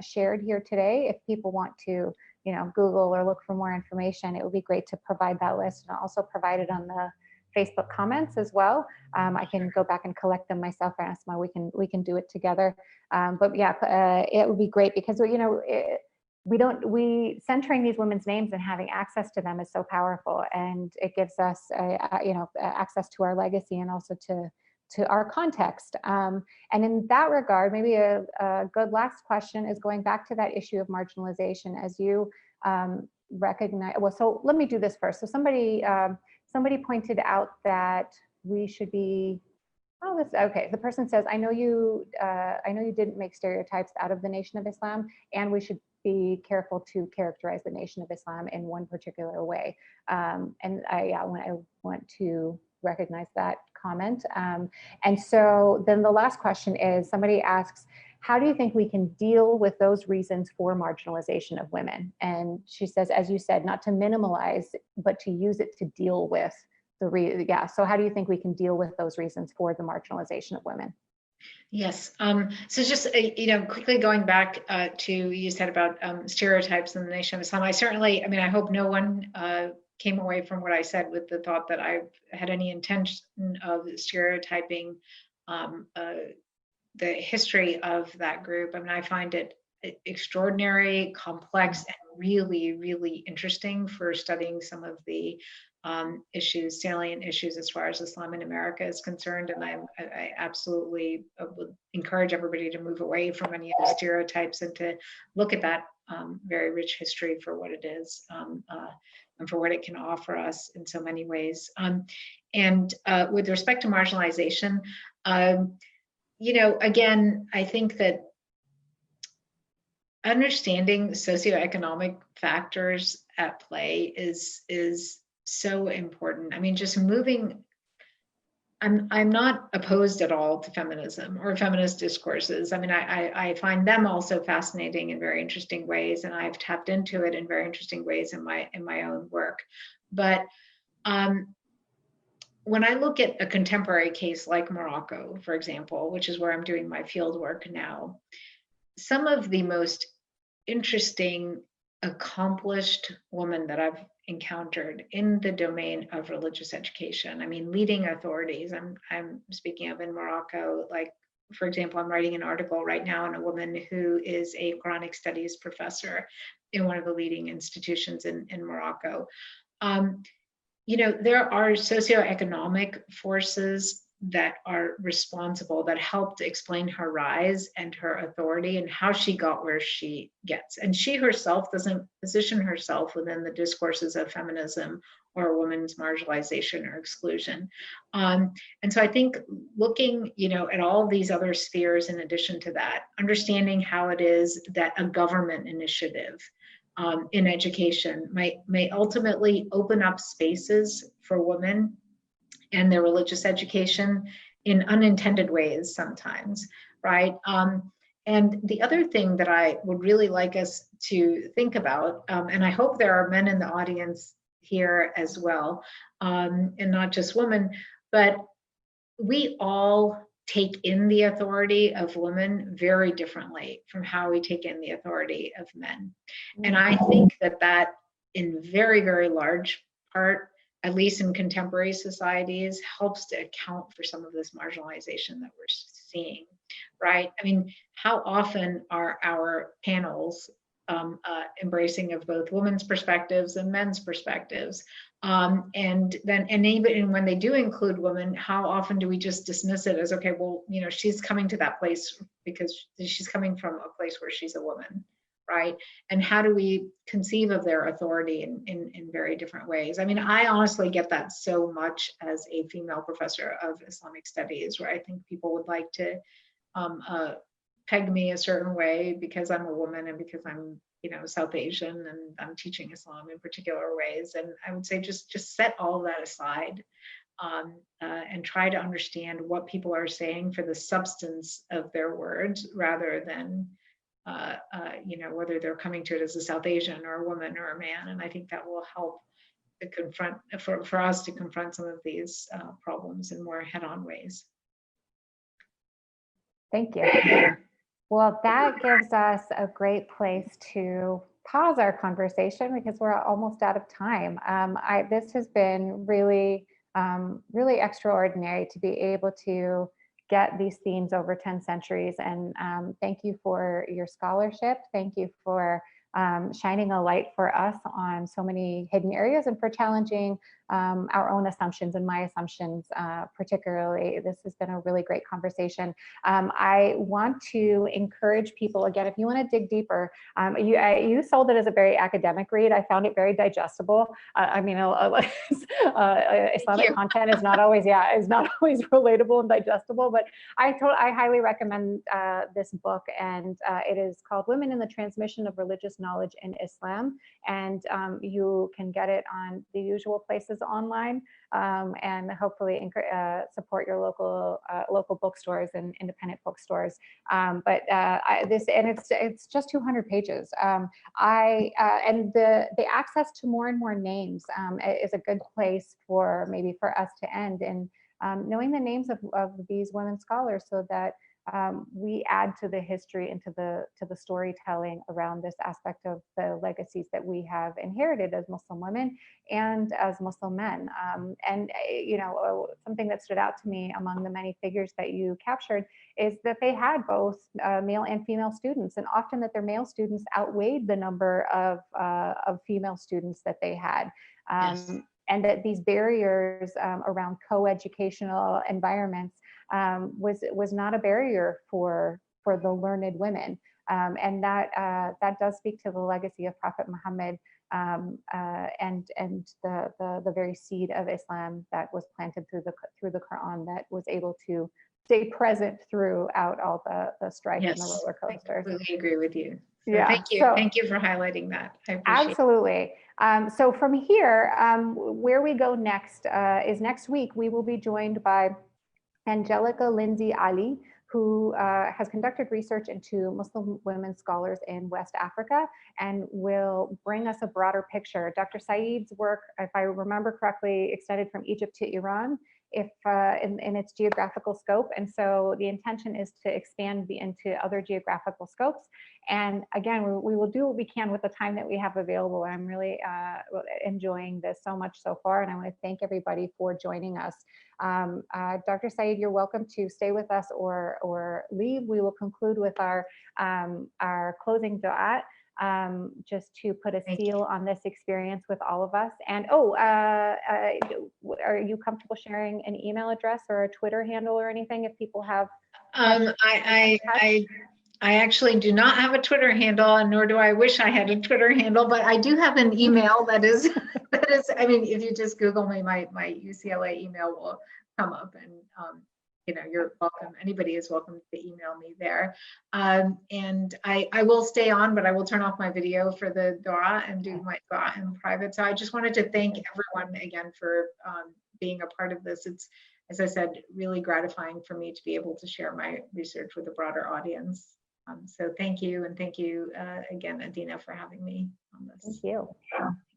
shared here today. If people want to, Google or look for more information, it would be great to provide that list and also provide it on the Facebook comments as well. I can go back and collect them myself, or Asma, we can do it together. But yeah, it would be great because centering these women's names and having access to them is so powerful, and it gives us access to our legacy and also to our context. And in that regard, maybe a good last question is going back to that issue of marginalization as you recognize. Well, so let me do this first. So somebody pointed out that we should be, okay. The person says, I know you didn't make stereotypes out of the Nation of Islam, and we should be careful to characterize the Nation of Islam in one particular way. And I want to recognize that comment. And so then the last question is, somebody asks, how do you think we can deal with those reasons for marginalization of women? And she says, as you said, not to minimalize, but to use it to deal with so how do you think we can deal with those reasons for the marginalization of women? Yes. So just, quickly going back to, you said about stereotypes in the Nation of Islam. I hope no one came away from what I said with the thought that I had any intention of stereotyping the history of that group. I mean, I find it extraordinary, complex, and really, really interesting for studying some of the salient issues as far as Islam in America is concerned. And I absolutely would encourage everybody to move away from any of the stereotypes and to look at that very rich history for what it is and for what it can offer us in so many ways. And with respect to marginalization, again, I think that understanding socioeconomic factors at play is so important. I mean, just moving, I'm not opposed at all to feminism or feminist discourses. I mean, I find them also fascinating in very interesting ways, and I've tapped into it in very interesting ways in my own work. But when I look at a contemporary case like Morocco, for example, which is where I'm doing my field work now, some of the most interesting, accomplished women that I've encountered in the domain of religious education, I mean, leading authorities, I'm speaking of in Morocco, like, for example, I'm writing an article right now on a woman who is a Quranic studies professor in one of the leading institutions in Morocco. There are socioeconomic forces that are responsible, that helped explain her rise and her authority and how she got where she gets. And she herself doesn't position herself within the discourses of feminism or women's marginalization or exclusion. And so I think looking, at all these other spheres in addition to that, understanding how it is that a government initiative in education may ultimately open up spaces for women and their religious education in unintended ways sometimes, right? And the other thing that I would really like us to think about, and I hope there are men in the audience here as well, and not just women, but we all take in the authority of women very differently from how we take in the authority of men. And I think that in very, very large part, at least in contemporary societies, helps to account for some of this marginalization that we're seeing, right? I mean, how often are our panels embracing of both women's perspectives and men's perspectives? And even when they do include women, how often do we just dismiss it as, okay, well, she's coming to that place because she's coming from a place where she's a woman, right? And how do we conceive of their authority in very different ways? I mean, I honestly get that so much as a female professor of Islamic studies, where I think people would like to peg me a certain way because I'm a woman and because I'm, South Asian and I'm teaching Islam in particular ways. And I would say just set all of that aside and try to understand what people are saying for the substance of their words rather than whether they're coming to it as a South Asian or a woman or a man. And I think that will help to confront, for us to confront some of these problems in more head-on ways. Thank you. Well, that gives us a great place to pause our conversation because we're almost out of time. This has been really, really extraordinary to be able to get these themes over 10 centuries. And thank you for your scholarship. Thank you for shining a light for us on so many hidden areas and for challenging our own assumptions and my assumptions particularly. This has been a really great conversation. I want to encourage people, again, if you want to dig deeper, you sold it as a very academic read. I found it very digestible. Islamic content is not always, relatable and digestible, but I highly recommend this book, and it is called Women in the Transmission of Religious Knowledge in Islam, and you can get it on the usual places online, and hopefully support your local bookstores and independent bookstores. It's just 200 pages. And the access to more and more names is a good place for us to end, and knowing the names of these women scholars, so that we add to the history and to the storytelling around this aspect of the legacies that we have inherited as Muslim women and as Muslim men. Something that stood out to me among the many figures that you captured is that they had both male and female students, and often that their male students outweighed the number of female students that they had. Yes. And that these barriers around co-educational environments was not a barrier for the learned women, and that does speak to the legacy of Prophet Muhammad, and the very seed of Islam that was planted through the Quran, that was able to stay present throughout all the strife and the roller coasters. I completely agree with you. So yeah. Thank you for highlighting that. I appreciate absolutely. So from here, where we go next is next week, we will be joined by Angelica Lindsay Ali, who has conducted research into Muslim women scholars in West Africa and will bring us a broader picture. Dr. Sayeed's work, if I remember correctly, extended from Egypt to Iran, in its geographical scope. And so the intention is to expand into other geographical scopes. And again, we will do what we can with the time that we have available. I'm really enjoying this so much so far. And I want to thank everybody for joining us. Dr. Sayeed, you're welcome to stay with us or leave. We will conclude with our closing dua, just to put a seal on this experience with all of us. And are you comfortable sharing an email address or a Twitter handle or anything if people have? I actually do not have a Twitter handle, and nor do I wish I had a Twitter handle, but I do have an email that is, I mean, if you just Google me, my UCLA email will come up, and you're welcome. Anybody is welcome to email me there. And I will stay on, but I will turn off my video for the dua and do my dua in private. So I just wanted to thank everyone again for being a part of this. It's, as I said, really gratifying for me to be able to share my research with a broader audience. So thank you, and thank you again, Adina, for having me on this. Thank you.